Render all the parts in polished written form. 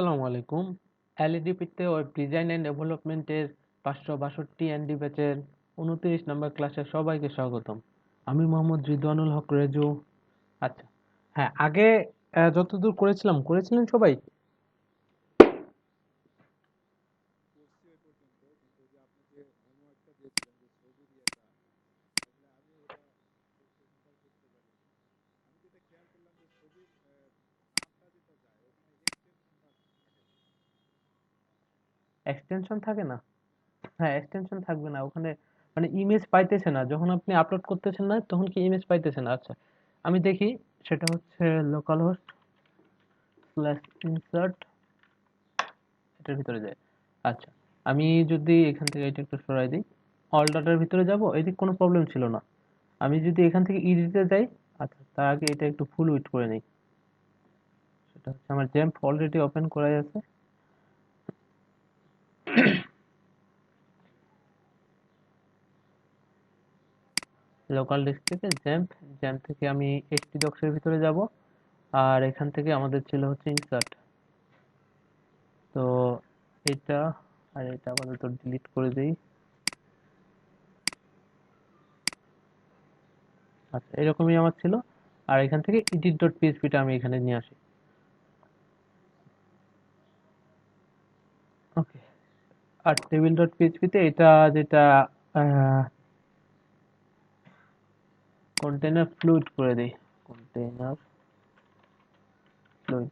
আসসালামু আলাইকুম। এলইডিপিতে web design and ডেভেলপমেন্টের 562 এনডি ব্যাচের 29 নম্বর ক্লাসে সবাইকে স্বাগতম। আমি মোহাম্মদ রিদওয়ানুল হক রেজু। আচ্ছা, হ্যাঁ, আগে যতদূর করেছিলেন সবাই? এক্সটেনশন থাকে না? হ্যাঁ, এক্সটেনশন থাকবে না ওখানে, মানে ইমেজ পাইতেছে না যখন আপনি আপলোড করতেছেন না, তখন কি ইমেজ পাইতেছে না? আচ্ছা, আমি দেখি। সেটা হচ্ছে লোকাল হোস্ট স্ল্যাশ ইনসার্ট, এটার ভিতরে যায়। আচ্ছা, আমি যদি এখান থেকে এটা একটু সরাই দিই, অল ডাটার ভিতরে যাব, এদিক কোনো প্রবলেম ছিল না। আমি যদি এখান থেকে ইডিটে যাই, আচ্ছা তার আগে এটা একটু ফুল উইড করে নিই। সেটা হচ্ছে আমার জ্যাম্প অলরেডি ওপেন করাই আছে। লোকাল ডিস্ক থেকে জ্যাম্প, জ্যাম্প থেকে আমি htdocs এর ভিতরে যাব। আর এখান থেকে আমাদের ছিল হচ্ছে ইনসার্ট। তো এটা আর এটা আপাতত ডিলিট করে দিই। আচ্ছা, এরকমই আমার ছিল। আর এখান থেকে edit.php টা আমি এখানে নিয়ে আসি। ওকে। আর টেবিল.php তে এটা যেটা কন্টেইনার ফ্লুইড করে দিই। কন্টেইনার ফ্লুইড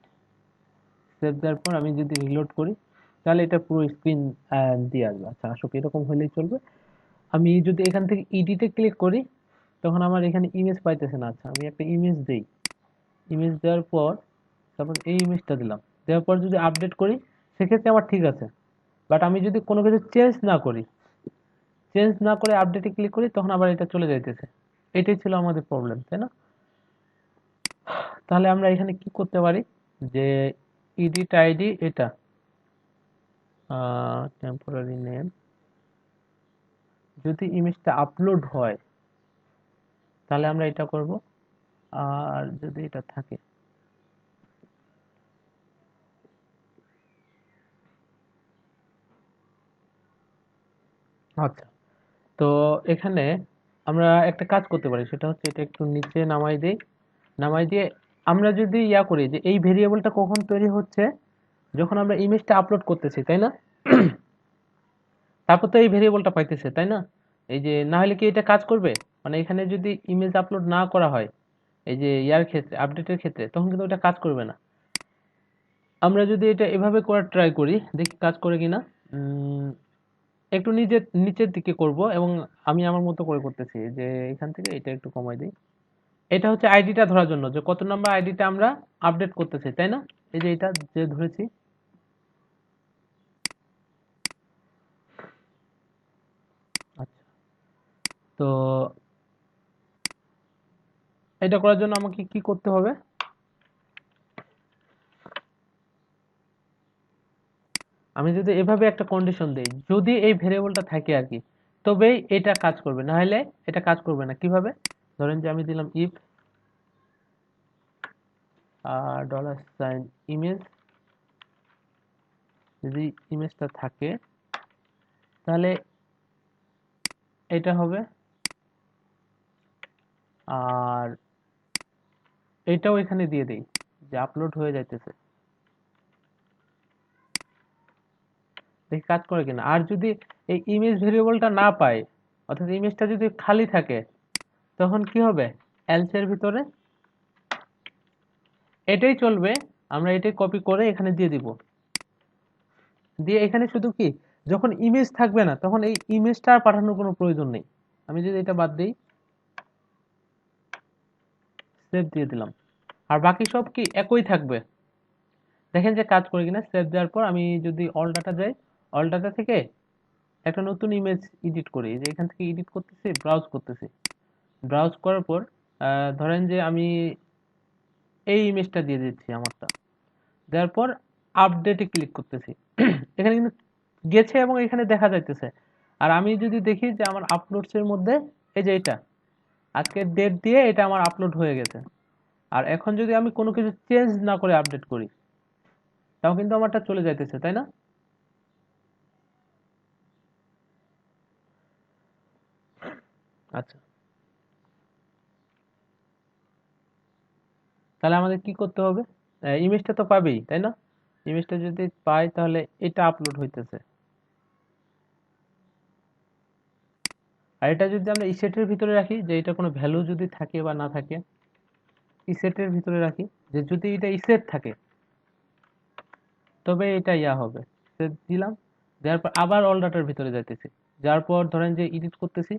সেভ দেওয়ার পর আমি যদি রিলোড করি, তাহলে এটা পুরো স্ক্রিন দিয়ে আসবে। আচ্ছা, আসলে এরকম হলেই চলবে। আমি যদি এখান থেকে ইডিটে ক্লিক করি, তখন আমার এখানে ইমেজ পাইতেছে না। আচ্ছা, আমি একটা ইমেজ দেই। ইমেজ দেওয়ার পর তারপর এই ইমেজটা দিলাম। দেওয়ার পর যদি আপডেট করি, সেক্ষেত্রে আমার ঠিক আছে। বাট আমি যদি কোনো কিছু চেঞ্জ না করে আপডেটে ক্লিক করি, তখন আবার এটা চলে যাইতেছে। এটাই ছিল আমাদের প্রবলেম, তাই না? তাহলে আমরা এখানে কি করতে পারি, যে এডিট আইডি এটা টেম্পোরারি নেম, যদি ইমেজটা আপলোড হয় তাহলে আমরা এটা করব। আর যদি এটা থাকে, আচ্ছা, তো এখানে আমরা একটা কাজ করতে পারি, সেটা হচ্ছে এটা একটু নিচে নামাই দিই। নামাই দিয়ে আমরা যদি ইয়া করি যে এই ভেরিয়েবলটা কখন তৈরি হচ্ছে, যখন আমরা ইমেজটা আপলোড করতেছি, তাই না? তারপর তো এই ভেরিয়েবলটা পাইতেছে, তাই না? এই যে না হলে কি এটা কাজ করবে? মানে এখানে যদি ইমেজ আপলোড না করা হয়, এই যে ইয়ার ক্ষেত্রে, আপডেটের ক্ষেত্রে, তখন কিন্তু ওটা কাজ করবে না। আমরা যদি এটা এভাবে করার ট্রাই করি, দেখি কাজ করে কিনা। একটু নিচের দিকে করব, এবং আমি আমার মতো করে করতেছি, যে এখান থেকে এটা একটু কমাই দিই। এটা হচ্ছে আইডিটা ধরার জন্য, যে কত নাম্বার আইডিটা আমরা আপডেট করতেছি, তাই না? এই যে এটা যে ধরেছি। আচ্ছা, তো এটা করার জন্য আমাকে কি করতে হবে? আমি যদি এভাবে একটা কন্ডিশন দেই, যদি এই ভেরিয়েবলটা থাকে আর কি, তবেই এটা কাজ করবে, না হলে এটা কাজ করবে না। কিভাবে? ধরেন যে আমি দিলাম ইফ ডলার সাইন ইমেজ, যদি ইমেজটা থাকে তাহলে এটা হবে। আর এটাও এখানে দিয়ে দেই, যে আপলোড হয়ে যাইতেছে, দেখি কাজ করে কিনা। আর যদি এই ইমেজ ভেরিয়েবলটা না পাই, অর্থাৎ ইমেজটা যদি খালি থাকে, তখন কি হবে? এলস এর ভিতরে এটাই চলবে, আমরা এটাই কপি করে এখানে দিয়ে দিব। দিয়ে এখানে শুধু কি, যখন ইমেজ থাকবে না, তখন এই ইমেজটা আর পাঠানোর কোনো প্রয়োজন নেই। আমি যদি এটা বাদ দিই, সেভ দিয়ে দিলাম, আর বাকি সব কি একই থাকবে। দেখেন যে কাজ করে কিনা। সেভ দেওয়ার পর আমি যদি অল ডাটা যাই, অল ডাটা থেকে একটা নতুন ইমেজ এডিট করি, যে এখান থেকে এডিট করতেছি, ব্রাউজ করতেছি। ব্রাউজ করার পর ধরেন যে আমি এই ইমেজটা দিয়ে দিচ্ছি আমারটা। দেওয়ার পর আপডেটে ক্লিক করতেছি। এখানে কিন্তু গেছে এবং এখানে দেখা যাইতেছে। আর আমি যদি দেখি যে আমার আপলোডস এর মধ্যে এই যে এটা আজকের ডেট দিয়ে এটা আমার আপলোড হয়ে গেছে। আর এখন যদি আমি কোনো কিছু চেঞ্জ না করে আপডেট করি, তাও কিন্তু আমারটা চলে যাইতেছে, তাই না? আচ্ছা, তাহলে আমাদের কি করতে হবে? ইমেজটা তো পাবেই, তাই না? ইমেজটা যদি পাই তাহলে এটা আপলোড হইতেছে। আর এটা যদি আমরা ইসেটের ভিতরে রাখি, যে এটা কোনো ভ্যালু যদি থাকে বা না থাকে, ইসেটের ভিতরে রাখি, যে যদি এটা ইসেট থাকে তবে এটা ইয়া হবে। সেট দিলাম, দেওয়ার পর আবার অল ডাটার ভিতরে যাইতেছি, যার পর ধরেন যে এডিট করতেছি,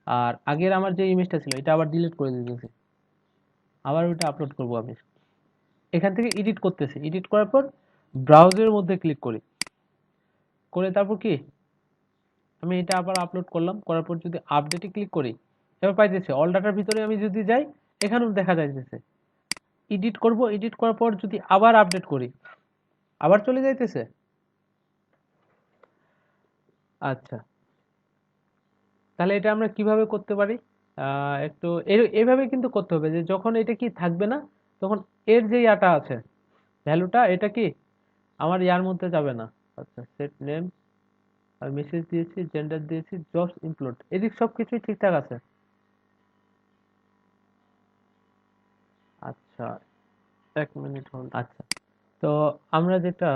আর আগের আমার যে ইমেজটা ছিল এটা আবার ডিলিট করে দিতেছি, আবার ওইটা আপলোড করব আমি। এখান থেকে এডিট করতেছি, এডিট করার পর ব্রাউজারের মধ্যে ক্লিক করি, করে তারপর কি আমি এটা আবার আপলোড করলাম, করার পর যদি আপডেটে ক্লিক করি, এবার পাইতেছে অল ডাটার ভিতরে আমি যদি যাই এখানেও দেখা যাইতেছে। এডিট করব, এডিট করার পর যদি আবার আপডেট করি আবার চলে যাইতেছে। আচ্ছা, তাহলে এটা আমরা কিভাবে করতে পারি? একটু এভাবে কিন্তু করতে হবে, যে যখন এটা কি থাকবে না তখন এর যে ইয়াটা আছে, ভ্যালুটা, এটা কি আমার ইয়ার মধ্যে যাবে না। আচ্ছা, সেট নেম, আমি মেসেজ দিয়েছি, জেন্ডার দিয়েছি, জবস ইনক্লুড, এদিক সব কিছুই ঠিকঠাক আছে। আচ্ছা, এক মিনিট হোল্ড। আচ্ছা, তো আমরা যেটা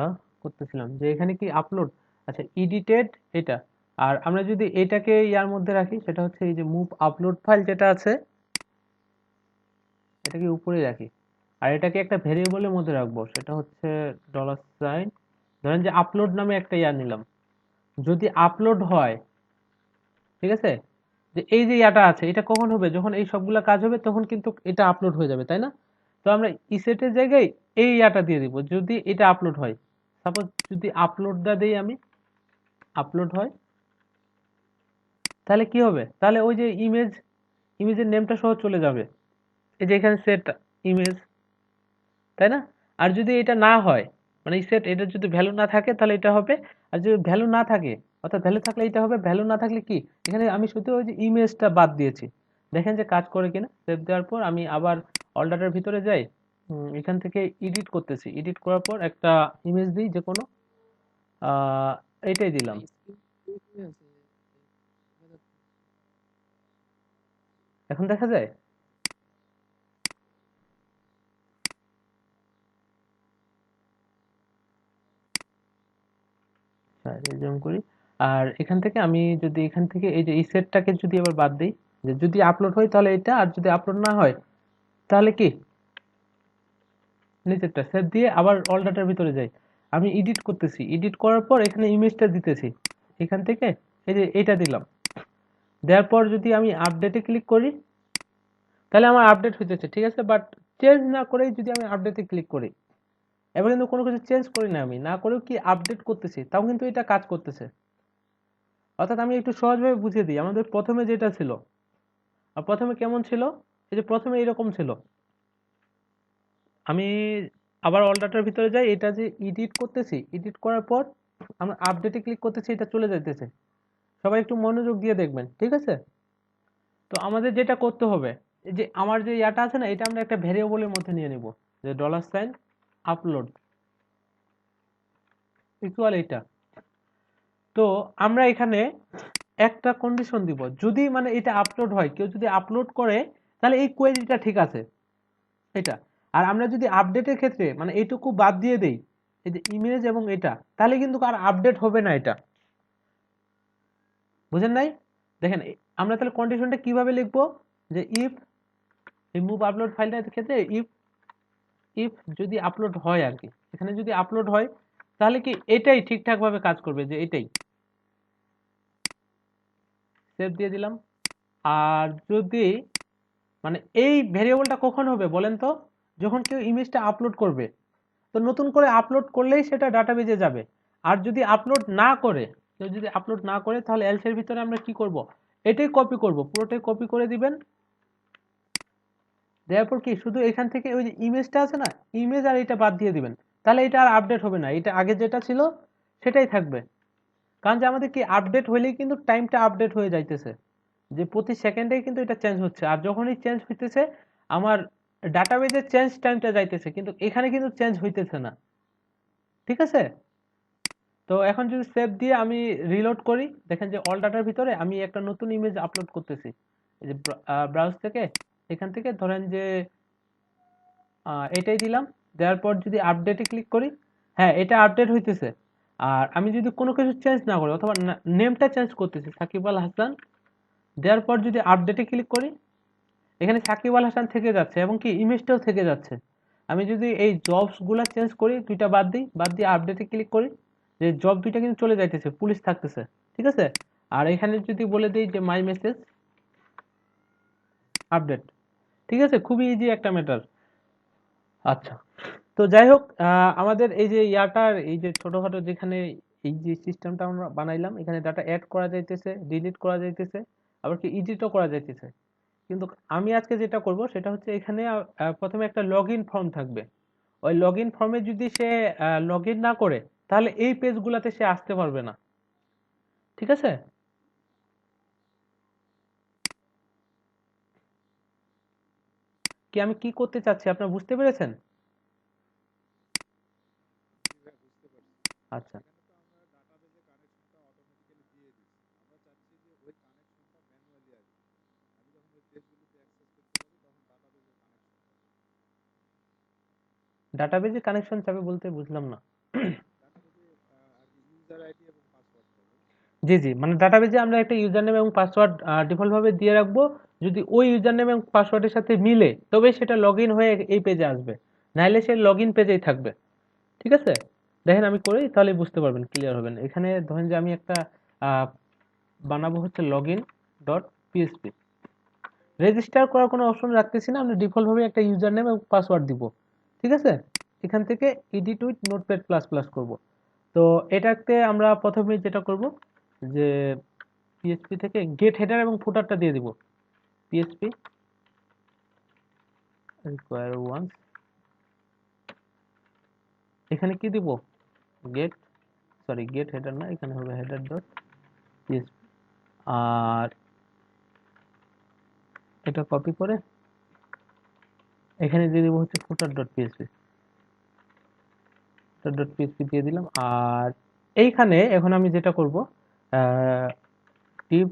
করতেছিলাম যে এখানে কি আপলোড, আচ্ছা এডিটেড এটা, আর আমরা যদি এটাকে ইয়ার মধ্যে রাখি, সেটা হচ্ছে এই যে মুভ আপলোড ফাইল যেটা আছে, এটাকে উপরে রাখি, আর এটাকে একটা ভেরিয়েবলের মধ্যে রাখবো, সেটা হচ্ছে $, ধরেন যে আপলোড নামে একটা ইয়া নিলাম। যদি আপলোড হয়, ঠিক আছে, যে এই যে ইয়াটা আছে এটা কখন হবে, যখন এই সবগুলা কাজ হবে তখন কিন্তু এটা আপলোড হয়ে যাবে, তাই না? তো আমরা ইসেটের জায়গায় এই ইয়াটা দিয়ে দিব, যদি এটা আপলোড হয়। সাপোজ যদি আপলোডটা দেই আমি, আপলোড হয়, তাহলে কি হবে, তাহলে ওই যে ইমেজের নেমটা সহ চলে যাবে, এই যে এখানে সেট ইমেজ, তাই না? আর যদি এটা না হয়, মানে সেট এটা যদি ভ্যালু না থাকে তাহলে এটা হবে, আর যদি ভ্যালু না থাকে, অর্থাৎ ভ্যালু থাকলে এটা হবে, ভ্যালু না থাকলে কি, এখানে আমি শুধু ওই যে ইমেজটা বাদ দিয়েছি, দেখেন যে কাজ করে কিনা। সেভ দেওয়ার পর আমি আবার অল ডাটার ভিতরে যাই, এখান থেকে এডিট করতেছি, এডিট করার পর একটা ইমেজ দিই যে কোনো, আহ এটাই দিলাম। এখন দেখা যায়। রিজুম করি, আর এখান থেকে আমি যদি এখান থেকে এই যে এই সেটটাকে যদি আবার বাদ দিই, যে যদি আপলোড হয় তাহলে এটা, আর যদি আপলোড না হয় তাহলে কি নিচেরটা সেভ দিয়ে আবার অল ডাটার ভিতরে যাই, আমি এডিট করতেছি, এডিট করার পর এখানে ইমেজটা দিতেছি, এখান থেকে এই যে এটা দিলাম, দেওয়ার পর যদি আমি আপডেটে ক্লিক করি তাহলে আমার আপডেট হইতেছে, ঠিক আছে, বাট চেঞ্জ না করেই যদি আমি আপডেটে ক্লিক করি, এবার কিন্তু কোনো কিছু চেঞ্জ করি না, আমি না করেও কি আপডেট করতেছি, তাও কিন্তু এটা কাজ করতেছে। অর্থাৎ আমি একটু সহজভাবে বুঝিয়ে দিই, আমাদের প্রথমে যেটা ছিল, আর প্রথমে কেমন ছিল, এই যে প্রথমে এরকম ছিল, আমি আবার অল ডাটার ভিতরে যাই, এটা যে এডিট করতেছি, এডিট করার পর আমরা আপডেটে ক্লিক করতেছি, এটা চলে যাইতেছে। সবাই একটু মনোযোগ দিয়ে দেখবেন, ঠিক আছে? তো আমাদের যেটা করতে হবে, এই যে আমার যে ইয়াটা আছে না, এটা আমরা একটা ভেরিয়েবলের মধ্যে নিয়ে নিব, যে $, আপলোড ইকুয়াল এটা। তো আমরা এখানে একটা কন্ডিশন দিব, যদি মানে এটা আপলোড হয়, কেউ যদি আপলোড করে তাহলে এই কোয়েরিটা ঠিক আছে, এটা। আর আমরা যদি আপডেটের ক্ষেত্রে মানে এইটুকু বাদ দিয়ে দেই, এই যে ইমেজ এবং এটা, তাহলে কিন্তু আর আপডেট হবে না এটা। বুঝেন নাই? দেখেন আমরা তাহলে কন্ডিশনটা কিভাবে লিখবো, যে ইফ এই মুভ আপলোড ফাইলটার ক্ষেত্রে ইফ ইফ যদি আপলোড হয় আর কি, এখানে যদি আপলোড হয় তাহলে কি এটাই ঠিকঠাক ভাবে কাজ করবে, যে এটাই। সেভ দিয়ে দিলাম। আর যদি মানে এই ভেরিয়েবলটা কখন হবে বলেন তো, যখন কেউ ইমেজটা আপলোড করবে, তো নতুন করে আপলোড করলেই সেটা ডাটাবেজে যাবে। আর যদি আপলোড না করে, কেউ যদি আপলোড না করে, তাহলে এলস এর ভিতরে আমরা কি করব, এটাই কপি করব, পুরোটাই কপি করে দিবেন। দেওয়ার পর কি শুধু এখান থেকে ওই যে ইমেজটা আছে না, ইমেজ আর এটা বাদ দিয়ে দিবেন, তাহলে এটা আর আপডেট হবে না, এটা আগে যেটা ছিল সেটাই থাকবে। কারণ যে আমাদের কি আপডেট হইলেই কিন্তু টাইমটা আপডেট হয়ে যাইতেছে, যে প্রতি সেকেন্ডেই কিন্তু এটা চেঞ্জ হচ্ছে, আর যখনই চেঞ্জ হইতেছে আমার ডাটাবেজে চেঞ্জ টাইমটা যাইতেছে, কিন্তু এখানে কিন্তু চেঞ্জ হইতেছে না। ঠিক আছে। তো এখন যদি সেভ দিয়ে আমি রিলোড করি, দেখেন যে অল ডাটার ভিতরে আমি একটা নতুন ইমেজ আপলোড করতেছি। এই যে ব্রাউজ থেকে, এখান থেকে ধরেন যে এটাই দিলাম। দেওয়ার পর যদি আপডেটে ক্লিক করি, হ্যাঁ এটা আপডেট হইতেছে। আর আমি যদি কোনো কিছু চেঞ্জ না করি অথবা নেমটা চেঞ্জ করতেছি সাকিব আল হাসান, দেওয়ার পর যদি আপডেটে ক্লিক করি, এখানে সাকিব আল হাসান থেকে যাচ্ছে এবং কি ইমেজটাও থেকে যাচ্ছে। আমি যদি এই জবস গুলা চেঞ্জ করি, দুইটা বাদ দিয়ে আপডেটে ক্লিক করি, যে জব দুইটা কিন্তু চলে যাইতেছে, পুলিশ থাকতেছে। ঠিক আছে। আর এখানে যদি বলে দিই যে মাই মেসেজ আপডেট, ঠিক আছে, খুবই ইজি একটা ম্যাটার। আচ্ছা, তো যাই হোক, আমাদের এই যে ইয়াটার এই যে ছোটখাটো যেখানে এই যে সিস্টেমটা আমরা বানাইলাম, এখানে ডাটা অ্যাড করা যাইতেছে, ডিলিট করা যাইতেছে, আবার কি এডিটও করা যাইতেছে। কিন্তু আমি আজকে যেটা করব সেটা হচ্ছে এখানে প্রথমে একটা লগ ইন ফর্ম থাকবে। ওই লগ ইন ফর্মে যদি সে লগ ইন না করে, তাহলে এই পেজগুলোতে সে আসতে পারবে না। ঠিক আছে। কি আমি কি করতে চাচ্ছি আপনারা বুঝতে পেরেছেন? আচ্ছা, ডাটাবেজে কানেকশন চাবে বলতে বুঝলাম না। জি জি, মানে ডাটাবেজে আমরা একটা ইউজার নেম এবং পাসওয়ার্ড ডিফল্ট ভাবে দিয়ে রাখবো। যদি ওই ইউজার নেম এবং পাসওয়ার্ডের সাথে মিলে, তবে সেটা লগ ইন হয়ে এই পেজে আসবে, নাইলে সে লগ ইন পেজেই থাকবে। ঠিক আছে। দেখেন আমি করি, তাহলে বুঝতে পারবেন, ক্লিয়ার হবেন। এখানে ধরেন যে আমি একটা আহ, বানাবো হচ্ছে log in dot PSP. Register করার কোনো অপশন রাখতেছি না, আমরা ডিফল্ট ভাবে একটা ইউজার নেম এবং পাসওয়ার্ড দিব। ঠিক আছে। এখান থেকে edit with notepad plus plus করব। তো এটাতে আমরা প্রথমে যেটা করব যে পিএসপি থেকে গেট হেডার এবং ফুটারটা দিয়ে দিব। পিএসপি রিকোয়ার ওয়ান্স, এখানে কি দিব, গেট, সরি গেট হেডার না, এখানে হবে হেডার ডট পিএসপি। আর এটা কপি করে এখানে দিয়ে দিব হচ্ছে ফুটার ডট পিএসপি। ফুটার ডট পিএসপি দিয়ে দিলাম। আর এইখানে এখন আমি যেটা করব, div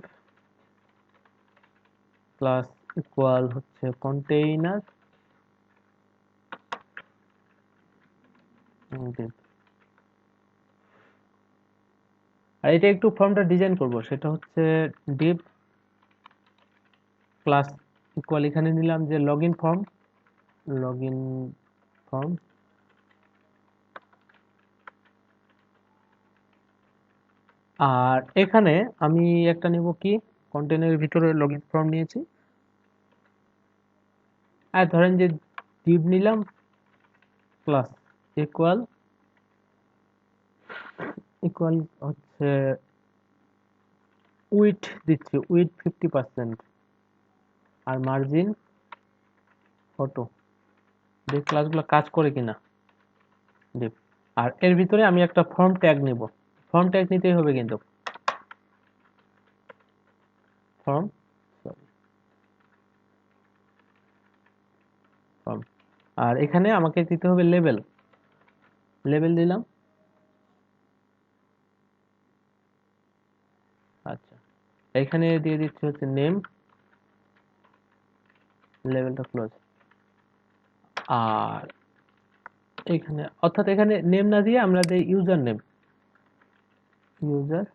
প্লাস ইকুয়াল হচ্ছে কন্টেইনার div। আর এটা একটু ফর্মটা ডিজাইন করব, সেটা হচ্ছে div প্লাস ইকুয়াল, এখানে নিলাম যে লগইন ফর্ম, লগইন ফর্ম। আর এখানে আমি একটা নিব কি, কন্টেনারের ভিতরে লগইন ফর্ম নিয়েছি। আর ধরেন যে div নিলাম প্লাস ইকুয়াল, ইকুয়াল হচ্ছে উইথ দিচ্ছি, উইথ 50%, আর মার্জিন ফটো। যে ক্লাসগুলো কাজ করে কিনা div। আর এর ভিতরে আমি একটা ফর্ম ট্যাগ নিব। ফর্ম ট্যাগ নিতেই হবে কিন্তু, ফর্ম, ফর্ম। আর এখানে আমাকে দিতে হবে লেভেল, লেভেল দিলাম। আচ্ছা, এখানে দিয়ে দিচ্ছি হচ্ছে নেম, লেভেলটা ক্লোজ। আর এখানে অর্থাৎ এখানে নেম না দিয়ে আমরা দেই ইউজার নেম, ইউজার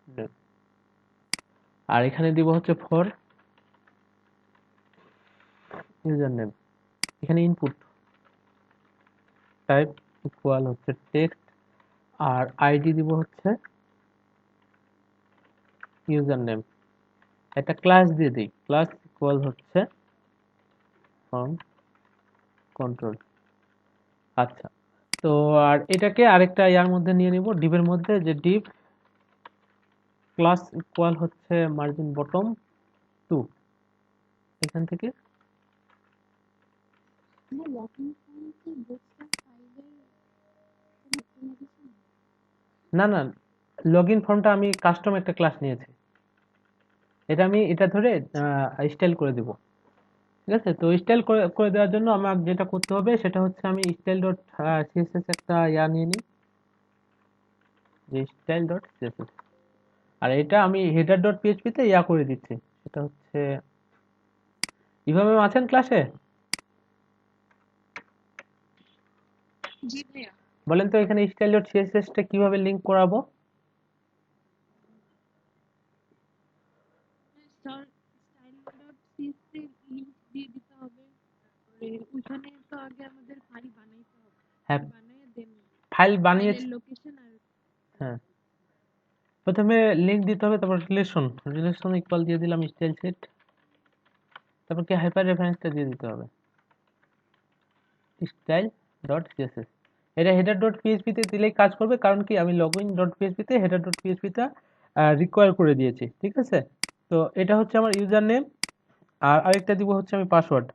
নেম। আর এখানে দিব হচ্ছে ফর ইউজার নেম। এখানে ইনপুট টাইপ ইকুয়াল হচ্ছে টেক্সট। আর আইডি দিব হচ্ছে ইউজার নেম। একটা ক্লাস দিয়ে দিই, ক্লাস ইকুয়াল হচ্ছে ফর্ম কন্ট্রোল। আচ্ছা, তো আর এটাকে আরেকটা ইয়ার মধ্যে নিয়ে নিব, ডিভের মধ্যে, যে ডিভ ক্লাস ইকুয়াল হচ্ছে মার্জিন বটম 2। এখান থেকে না না, লগ ইন ফর্মটা আমি কাস্টম একটা ক্লাস নিয়েছি, এটা আমি এটা ধরে স্টাইল করে দিব। ঠিক আছে। তো স্টাইল করে করে দেওয়ার জন্য আমার যেটা করতে হবে সেটা হচ্ছে আমি স্টাইল ডট সিএসএস একটা ইয়া নিয়ে নিই, যে স্টাইল ডট সিএসএস, আর এটা আমি হেডার ডট পিএইচপি তে ইয়া করে দিচ্ছি, সেটা হচ্ছে ইভা ম্যাম আছেন ক্লাসে? জি ভাইয়া। বলেন তো এখানে স্টাইল ডট সিএসএস টা কিভাবে লিংক করাবো? স্টাইল ডট সিএসএস লিংক দিয়ে দিতে হবে, তারপরে ওইখানে তো আগে আমাদের ফাইল বানাইতে হবে, হ্যাঁ, ফাইল বানায় দেন ফাইল বানিয়েছি। ফাইলের লোকেশন আর হ্যাঁ, প্রথমে লিংক দিতে হবে, তারপর রিলেশন, রিলেশন ইকুয়াল দিয়ে দিলাম স্টাইল সেট, তারপর কি হাইপার রেফারেন্সটা দিয়ে দিতে হবে স্টাইল ডট সিএসএস। এটা হেডার ডট পিএইচপি তে দিলেই কাজ করবে, কারণ কি আমি লগইন ডট পিএইচপি তে হেডার ডট পিএইচপি টা রিকোয়ার করে দিয়েছি, ঠিক আছে? তো এটা হচ্ছে আমার ইউজার নেম, আর আরেকটা দিব হচ্ছে আমি পাসওয়ার্ড।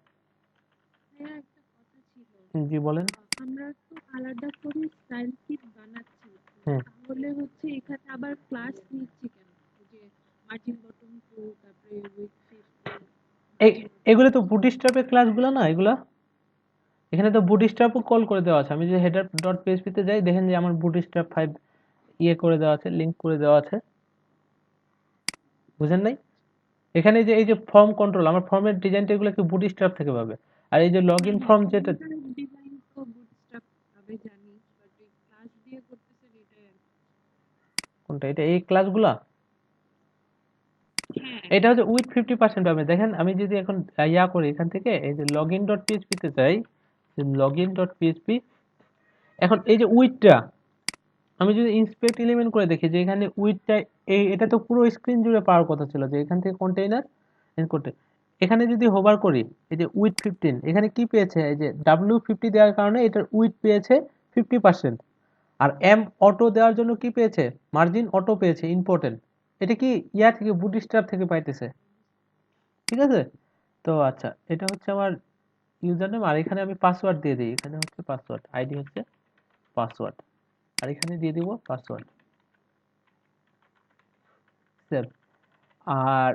ভাইয়া একটা কথা ছিল, জি বলেন। আমরা তো আলাদা করে স্টাইল শিট বানাচ্ছি, হুম, তাহলে হচ্ছে এখানে আবার ক্লাস নিচ্ছি কেন? এই যে মার্জিন বটম টু, তারপরে উইথ 50, এই মার্জিন বটম এগুলো তো 50। বুটস্ট্র্যাপের ক্লাসগুলো না এগুলা? এখানে তো বুটস্ট্র্যাপও কল করে দেওয়া আছে, আমি যদি হেডার ডট পিএইচপি তে যাই দেখেন যে আমার বুটস্ট্র্যাপ 5 ইয়ে করে দেওয়া আছে, লিংক করে দেওয়া আছে, বুঝেন নাই? এখানে যে এই যে ফর্ম কন্ট্রোল, আমার ফর্মের ডিজাইনটা এগুলো কি বুটস্ট্র্যাপ থেকে পাবে, আর এই যে লগ হ্যাঁ ইন হ্যাঁ, ফর্ম যেটা, ফর্মটার ডিজাইন তো বুটস্ট্র্যাপ ভাবে জানি, বাট এই ক্লাস দিয়ে করতেছেন এটাই আর কি। কোনটা এটা, এই ক্লাসগুলা? হ্যাঁ এটা হচ্ছে উইথ 50% পাবে। দেখেন আমি যদি এখন ইয়া করি এখান থেকে এই যে লগ ইন ডট পিএইচপি তে যাই, লগ ইন ডট পিএইচপি, এখন এই যে উইথটা আমি যদি ইন্সপেক্ট এলিমেন্ট করে দেখি যে এখানে উইথটা, এই এটা তো পুরো স্ক্রিন জুড়ে পাওয়ার কথা ছিল যে এখান থেকে কন্টেইনার ইনকোটে, এখানে যদি হোভার করি এই যে উইথ 15, এখানে কি পেয়েছে, এই যে W50 দেওয়ার কারণে এটার উইথ পেয়েছে 50%, আর এম অটো দেওয়ার জন্য কি পেয়েছে, মার্জিন অটো পেয়েছে ইম্পর্টেন্ট। এটা কি ইয়া থেকে বুটস্ট্র্যাপ থেকে পাইতেছে, ঠিক আছে? তো আচ্ছা, এটা হচ্ছে আমার ইউজার নেম, আর এখানে আমি পাসওয়ার্ড দিয়ে দিই, এখানে হচ্ছে পাসওয়ার্ড, আইডি হচ্ছে পাসওয়ার্ড, আর এখানে দিয়ে দিব পাসওয়ার্ড, সেভ। আর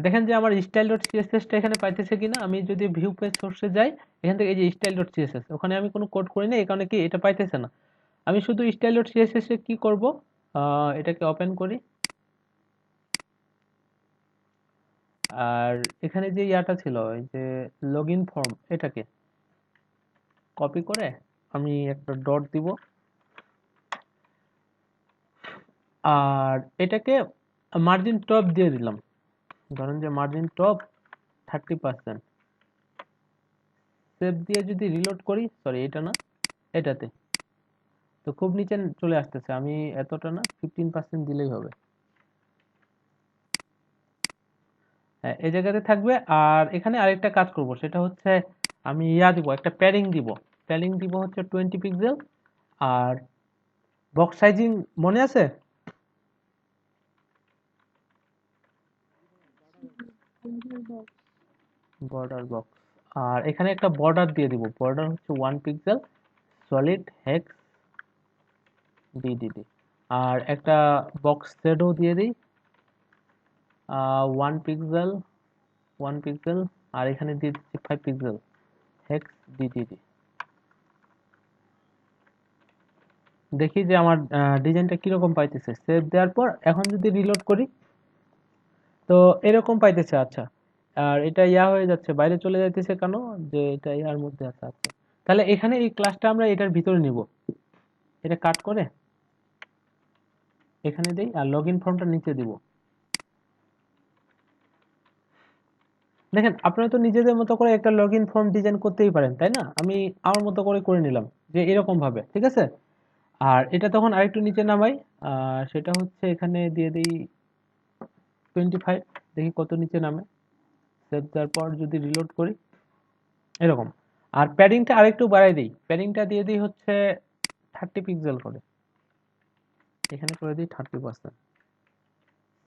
দেখেন যে আমার স্টাইল ডট সিএসএস টা এখানে পাইতেছে কিনা, আমি যদি ভিউ পেজ সোর্সে যাই এখান থেকে এই যে স্টাইল ডট সিএসএস, ওখানে আমি কোনো কোড করি না, এই কারণে কি এটা পাইতেছে না। আমি শুধু স্টাইল ডট সিএসএস এ কি করব, এটাকে ওপেন করি, আর এখানে যে ইয়াটা ছিল এই যে লগইন ফর্ম, এটাকে কপি করে আমি একটা ডট দিব, আর এটাকে মার্জিন টপ দিয়ে দিলাম, ধরেন যে মার্জিন টপ 30%, সেভ দিয়ে যদি রিলোড করি, সরি এটা না, এটাতে, তো খুব নিচে চলে আসতেছে, আমি এতটা না 15% দিলেই হবে, হ্যাঁ এই জায়গাতে থাকবে। আর এখানে আরেকটা কাজ করব, সেটা হচ্ছে আমি ইয়া দিব, একটা প্যাডিং দিব, প্যাডিং দিব হচ্ছে 20 পিক্সেল, আর বক্স সাইজিং মনে আছে? Border box. বর্ডার বক্স, আর এখানে একটা বর্ডার দিয়ে দিব, বর্ডার হচ্ছে 1 পিক্সেল, সলিড হেক্স ডিডিডি, আর একটা বক্স শেডো দিয়ে দিই 1 পিক্সেল, 1 পিক্সেল, আর এখানে দিয়ে দিচ্ছি 5 পিক্সেল হেক্স ডিডিডি। দেখি যে আমার ডিজাইনটা কিরকম পাইতেছে, সেভ দেওয়ার পর এখন যদি রিলোড করি তো এরকম পাইতেছে, আচ্ছা। আর এটা ইয়া হয়ে যাচ্ছে, বাইরে চলে যাইতেছে কেন, যে এটা ইয়ার মধ্যে আছে, আচ্ছা। তাহলে এখানে এই ক্লাসটা আমরা এটার ভিতরে নিব, এটা কাট করে এখানে দেই, আর লগইন ফর্মটা নিচে দিব। দেখেন আপনারা তো নিজেদের মতো করে একটা লগইন ফর্ম ডিজাইন করতেই পারেন, তাই না? আমি আমার মতো করে নিলাম যে এরকম ভাবে, ঠিক আছে? আর এটা তখন আরেকটু নিচে নামাই, সেটা হচ্ছে এখানে দিয়ে দিই 25, দেখি কত নিচে নামে, সেভ দেওয়ার পর যদি রিলোড করি এরকম। আর প্যাডিংটা আরেকটু বাড়াই দিই, প্যাডিংটা দিয়ে দিই হচ্ছে 30 পিক্সেল করে, এখানে করে দিই 30%,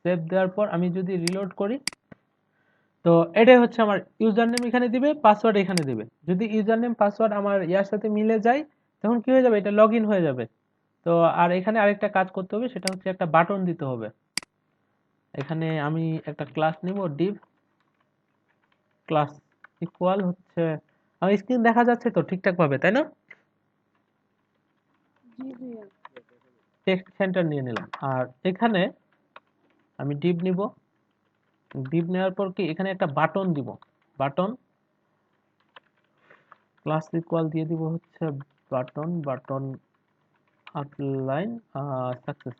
সেভ দেওয়ার পর আমি যদি রিলোড করি তো এটাই হচ্ছে আমার ইউজার নেম, এখানে দিবে, পাসওয়ার্ড এখানে দিবে, যদি ইউজার নেম পাসওয়ার্ড আমার ইয়ার সাথে মিলে যায় তখন কি হয়ে যাবে, এটা লগ ইন হয়ে যাবে। তো আর এখানে আরেকটা কাজ করতে হবে, সেটা হচ্ছে একটা বাটন দিতে হবে, এখানে আমি একটা ক্লাস নিব, div ক্লাস ইকুয়াল হচ্ছে, আমার স্ক্রিন দেখা যাচ্ছে তো ঠিকঠাক ভাবে, তাই না? জি ভাইয়া। টেক্সট সেন্টার নিয়ে নিলাম। আর এখানে আমি ডিভ নিব। ডিভ নেওয়ার পর কি এখানে একটা বাটন দিব। বাটন ক্লাস ইকুয়াল দিয়ে দিব হচ্ছে button button outline success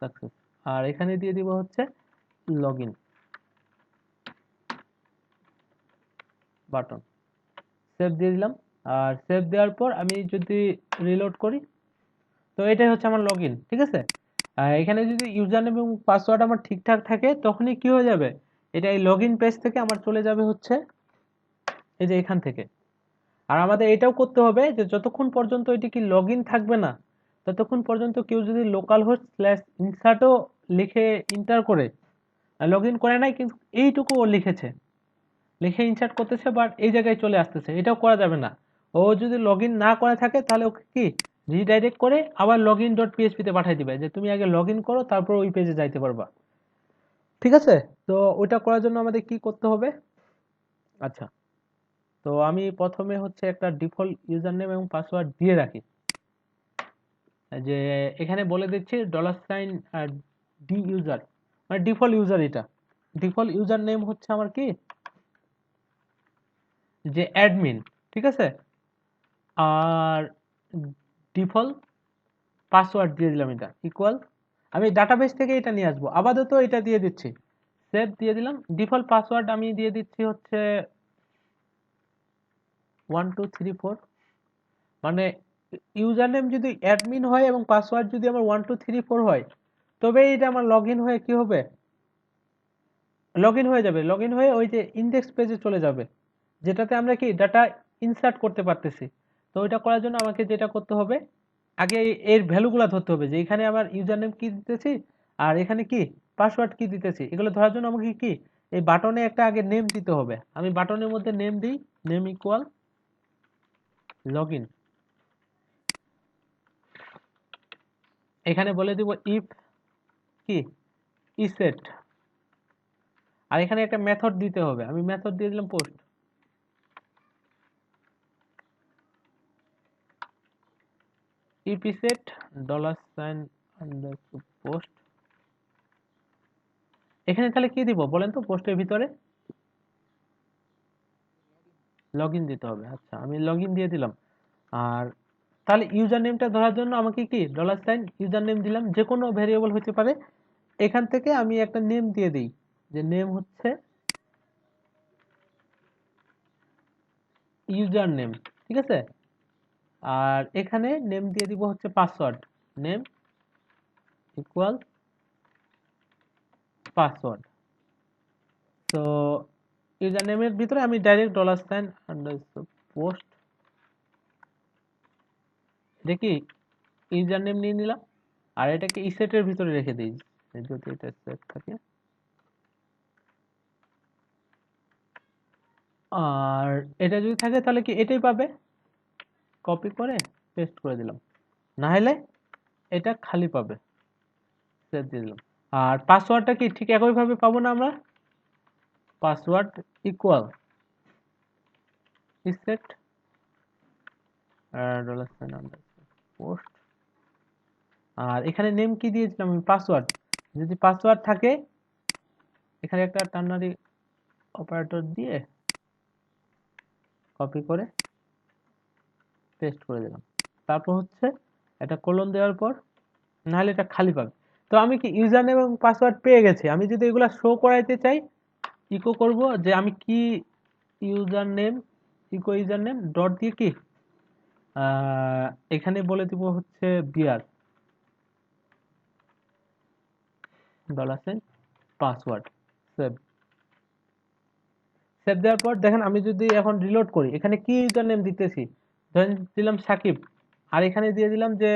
success. আর এখানে দিয়ে দিব হচ্ছে লগইন বাটন। সেভ দিয়ে দিলাম। আর সেভ দেওয়ার পর আমি যদি রিলোড করি, তো এটাই হচ্ছে আমার লগইন। ঠিক আছে। আর এখানে যদি ইউজার নেম এবং পাসওয়ার্ড আমার ঠিকঠাক থাকে, তখনই কি হয়ে যাবে, এটা এই লগইন পেজ থেকে আমার চলে যাবে হচ্ছে এই যে এখান থেকে। আর আমাদের এটাও করতে হবে যে যতক্ষণ পর্যন্ত এটি কি লগইন থাকবে না, ততক্ষণ পর্যন্ত কেউ যদি লোকাল হোস্ট স্ল্যাশ ইনসার্টও লিখে ইন্টার করে, লগইন করে নাই কিন্তু এইটুকু ও লিখেছে, লিখে ইনসার্ট করতেছে, বাট এই জায়গায় চলে আসতেছে, এটাও করা যাবে না। ও যদি লগইন না করে থাকে তাহলে ওকে কি রিডাইরেক্ট করে আবার লগইন ডট পিএইচপি তে পাঠিয়ে দিবে যে তুমি আগে লগইন করো, তারপর ওই পেজে যাইতে পারবা। ঠিক আছে। তো ওইটা করার জন্য আমাদের কি করতে হবে? আচ্ছা, তো আমি প্রথমে হচ্ছে একটা ডিফল্ট ইউজার নেম এবং পাসওয়ার্ড দিয়ে রাখি। যে এখানে বলে দিচ্ছি $সাইন ডি ইউজার, মানে ডিফল্ট ইউজার। এটা ডিফল্ট ইউজার নেম হচ্ছে আমার কি যে অ্যাডমিন। ঠিক আছে। আর ডিফল্ট পাসওয়ার্ড দিয়ে দিলাম, এটা ইকুয়াল, আমি ডাটাবেস থেকে এটা নিয়ে আসবো, আপাতত এটা দিয়ে দিচ্ছি। সেভ দিয়ে দিলাম। ডিফল্ট পাসওয়ার্ড আমি দিয়ে দিচ্ছি হচ্ছে 1234, মানে ইউজার নেম যদি অ্যাডমিন হয় এবং পাসওয়ার্ড যদি আমার 1234 হয়, তবে এটা আমার লগ ইন হয়ে কি হবে, লগ ইন হয়ে যাবে। লগ ইন হয়ে ওই যে ইন্ডেক্স পেজে চলে যাবে, যেটাতে আমরা কি ডাটা ইনসার্ট করতে পারতেছি। তো ওইটা করার জন্য আমাকে যেটা করতে হবে, আগে এর ভ্যালুগুলো ধরতে হবে যে এখানে আমার ইউজার নেম কি দিতেছি আর এখানে কি পাসওয়ার্ড কি দিতেছি, এগুলো ধরার জন্য আমাকে কি এই বাটনে একটা আগে নেম দিতে হবে। আমি বাটনের মধ্যে নেম দিই, নেম ইকুয়াল লগইন। এখানে বলে দিব ইফ কি ইসেট, আর এখানে একটা মেথড দিতে হবে, আমি মেথড দিয়ে দিলাম পোস্ট। ইফ ইসেট $সাইন পোস্ট। এখানে তাহলে কি দিব বলেন তো, পোস্টের ভিতরে লগইন দিতে হবে। আচ্ছা, আমি লগইন দিয়ে দিলাম। আর তাহলে ইউজার নেমটা ধরার জন্য আমাকে কি $সাইন ইউজার নেম দিলাম, যে কোনো ভেরিয়েবল হতে পারে। এখান থেকে আমি একটা নেম দিয়ে দিই, যে নেম হচ্ছে ইউজার নেম। ঠিক আছে। আর এখানে নেম দিয়ে দিব হচ্ছে পাসওয়ার্ড, নেম ইকুয়াল পাসওয়ার্ড। তো ইউজার নেমের ভিতরে আমি ডাইরেক্ট $সাইন পোস্ট দেখি ইউজার নেম নিয়ে নিলাম। আর এটাকে ইসেটের ভিতরে রেখে দিই, যদি এটা সেট থাকে। আর এটা যদি থাকে তাহলে কি এটাই পাবে, কপি করে পেস্ট করে দিলাম। না হলে এটা খালি পাবে, সেভ দিয়ে দিলাম। আর পাসওয়ার্ডটা কি ঠিক একইভাবে পাবো না আমরা, পাসওয়ার্ড ইকুয়াল ইসেট পোস্ট। আর এখানে নেম কি দিয়েছিলাম আমি, পাসওয়ার্ড। যদি পাসওয়ার্ড থাকে এখানে একটা টার্নারি অপারেটর দিয়ে কপি করে পেস্ট করে দিলাম। তারপর হচ্ছে এটা কোলন দেওয়ার পর, নাহলে এটা খালি পাবে। তো আমি কি ইউজার নেম এবং পাসওয়ার্ড পেয়ে গেছি। আমি যদি এগুলা শো করাইতে চাই, ইকো করব যে আমি কি user name, echo user name dot দিয়ে কি এখানে বলে দিব হচ্ছে বিয়ার $সাইন পাসওয়ার্ড। সেভ। সেভ দেওয়ার পর দেখেন আমি যদি এখন রিলোড করি, এখানে কি ইউজার নেম দিতেছি, ধরেন দিলাম সাকিব। আর এখানে দিয়ে দিলাম যে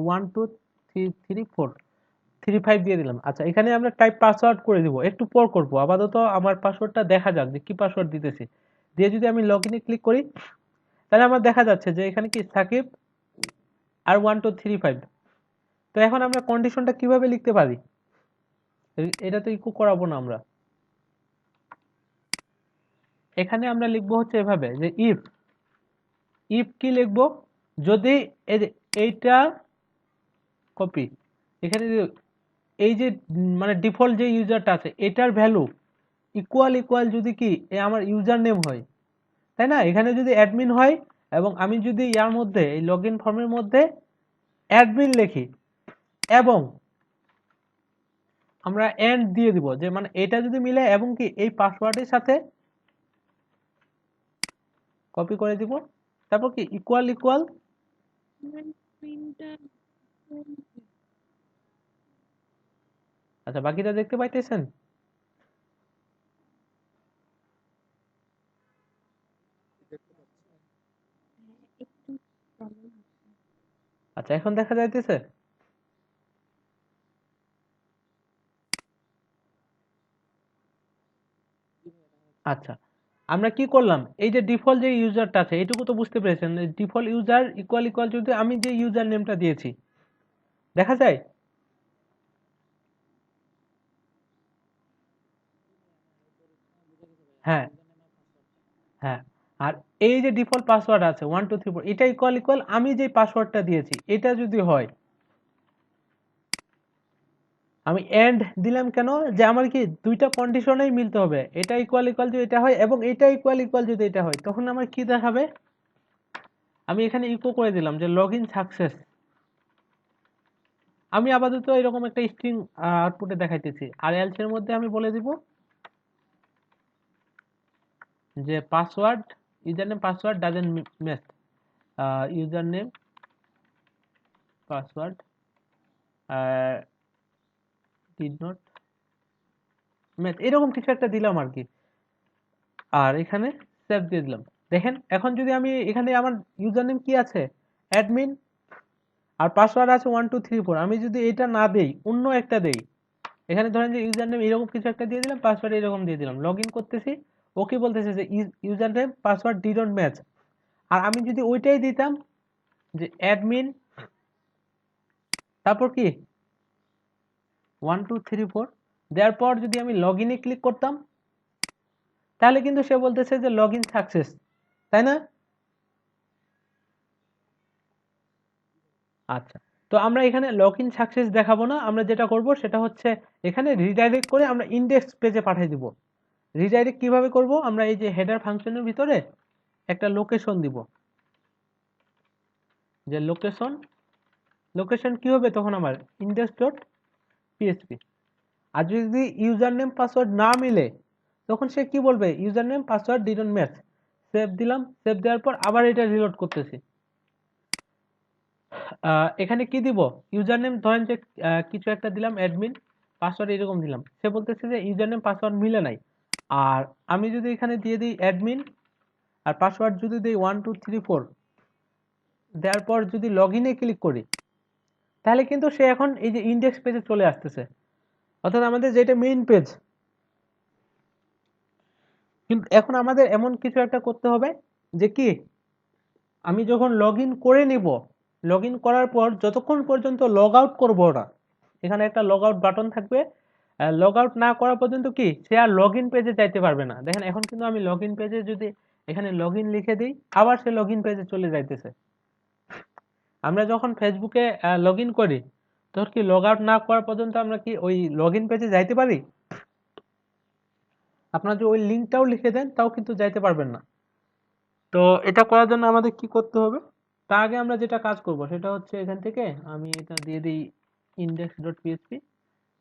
123435 দিয়ে দিলাম। আচ্ছা, এখানে আমরা টাইপ পাসওয়ার্ড করে দিব, একটু পর করব, আপাতত আমার পাসওয়ার্ডটা দেখা যাক যে কি পাসওয়ার্ড দিতেছি। দিয়ে যদি আমি লগ ইনে ক্লিক করি, তাহলে আমার দেখা যাচ্ছে যে এখানে কি সাকিব আর 1235। তো এখন আমরা কন্ডিশনটা কিভাবে লিখতে পারি, এটা তো ইকো করাবো না আমরা। এখানে আমরা লিখবো হচ্ছে এভাবে যে ইফ, ইফ কি লিখবো, যদি এই যে এইটা কপি, এখানে এই যে মানে ডিফল্ট যে ইউজারটা আছে এটার ভ্যালু ইকুয়াল ইকুয়াল যদি কি আমার ইউজার নেম হয়, তাই না? এখানে যদি অ্যাডমিন হয় এবং আমি যদি ইয়ার মধ্যে এই লগ ইন ফর্মের মধ্যে অ্যাডমিন লিখি এবং আমরা এন্ড দিয়ে দিব, যে মানে এটা যদি মিলে এবং কি এই পাসওয়ার্ডের সাথে কপি করে দিব, তারপর কি ইকুয়াল ইকুয়াল। স্ক্রিনটা আচ্ছা, বাকিটা দেখতে পাইতেছেন? একটু প্রবলেম হচ্ছে। আচ্ছা, এখন দেখা যাইতেছে? আচ্ছা, আমরা কি করলাম, এই যে ডিফল্ট যে ইউজারটা আছে এটুকু তো বুঝতে পেরেছেন, ডিফল্ট ইউজার ইকুয়াল ইকুয়াল যদি আমি যে ইউজার নেমটা দিয়েছি, দেখা যায়? হ্যাঁ, হ্যাঁ। আর এই যে ডিফল্ট পাসওয়ার্ড আছে 1 2 3 4, এটা ইকুয়াল ইকুয়াল আমি যে পাসওয়ার্ডটা দিয়েছি এটা যদি হয়, আমি এন্ড দিলাম কেন, যে আমার কি দুইটা কন্ডিশনেই মিলতে হবে, এটা ইকুয়াল ইকুয়াল যদি এটা হয় এবং এটা ইকুয়াল ইকুয়াল যদি এটা হয়, তখন আমার কি দেখাবে, আমি এখানে ইকো করে দিলাম যে লগ ইন সাকসেস। আমি আপাতত এরকম একটা স্ট্রিং আউটপুটে দেখাইতেছি, আর এলস এর মধ্যে আমি বলে দিব যে password, user name password doesn't match, user name password did not match, এরকম কিছু একটা দিলাম আর কি। আর এখানে সেভ দিয়ে দিলাম। দেখেন এখন যদি আমি এখানে আমার ইউজার নেম কি আছে, অ্যাডমিন, আর পাসওয়ার্ড আছে 1 2 3 4, আমি যদি এটা না দেই অন্য একটা দেই, এখানে ধরেন যে ইউজার নেম এরকম কিছু একটা দিয়ে দিলাম, পাসওয়ার্ড এরকম দিয়ে দিলাম, লগ ইন করতেছি, ওকে বলতেছে যে user name password didn't match, আর আমি যদি ওইটাই দিতাম যে অ্যাডমিন তারপর কি 1 2 3 4 দেওয়ার পর যদি আমি লগ ইনে ক্লিক করতাম, তাহলে কিন্তু সে বলতেছে যে লগ ইন সাকসেস, তাই না? আচ্ছা, তো আমরা এখানে লগ ইন সাকসেস দেখাবো না, আমরা যেটা করব সেটা হচ্ছে এখানে রিডাইরেক্ট করে আমরা ইন্ডেক্স পেজে পাঠিয়ে দিব। রিডাইরেক্ট কিভাবে করব, আমরা এই যে হেডার ফাংশনের ভিতরে একটা লোকেশন দিব, যে লোকেশন, লোকেশন কি হবে তখন আমার ইন্ডেক্স ডট পিএইচপি। আর যদি ইউজার নেম পাসওয়ার্ড না মিলে তখন সে কি বলবে, user name password didn't match. Save দিলাম, সেভ দেওয়ার পর আবার এটা রিলোড করতেছি। এখানে কি দিব, ইউজার নেম ধরেন যে কিছু একটা দিলাম অ্যাডমিন, পাসওয়ার্ড এরকম দিলাম, সে বলতেছে যে ইউজার নেম পাসওয়ার্ড মিলে নাই। আর আমি যদি এখানে দিয়ে দিই অ্যাডমিন আর পাসওয়ার্ড যদি দিই 1 2 3 4, দেওয়ার পর যদি লগ ইনে ক্লিক করি, তাহলে কিন্তু সে এখন এই যে ইন্ডেক্স পেজে চলে আসতেছে, অর্থাৎ আমাদের যেটা মেইন পেজ। কিন্তু এখন আমাদের এমন কিছু একটা করতে হবে যে কি, আমি যখন লগ ইন করে নিব, লগ ইন করার পর যতক্ষণ পর্যন্ত লগ আউট করবো না, এখানে একটা লগ আউট বাটন থাকবে, লগ আউট না করা পর্যন্ত কি সে আর লগ ইন পেজে যাইতে পারবে না। দেখেন এখন কিন্তু আমি লগ ইন পেজে যদি এখানে লগ ইন লিখে দিই, আবার সে লগ ইন পেজে চলে যাইতেছে। আমরা যখন ফেসবুকে লগ ইন করি, তখন কি লগ আউট না করা পর্যন্ত আমরা কি ওই লগ ইন পেজে যাইতে পারি? আপনারা যদি ওই লিঙ্কটাও লিখে দেন তাও কিন্তু যাইতে পারবেন না। তো এটা করার জন্য আমাদের কি করতে হবে, তার আগে আমরা যেটা কাজ করব সেটা হচ্ছে এখান থেকে আমি এটা দিয়ে দিই index.php,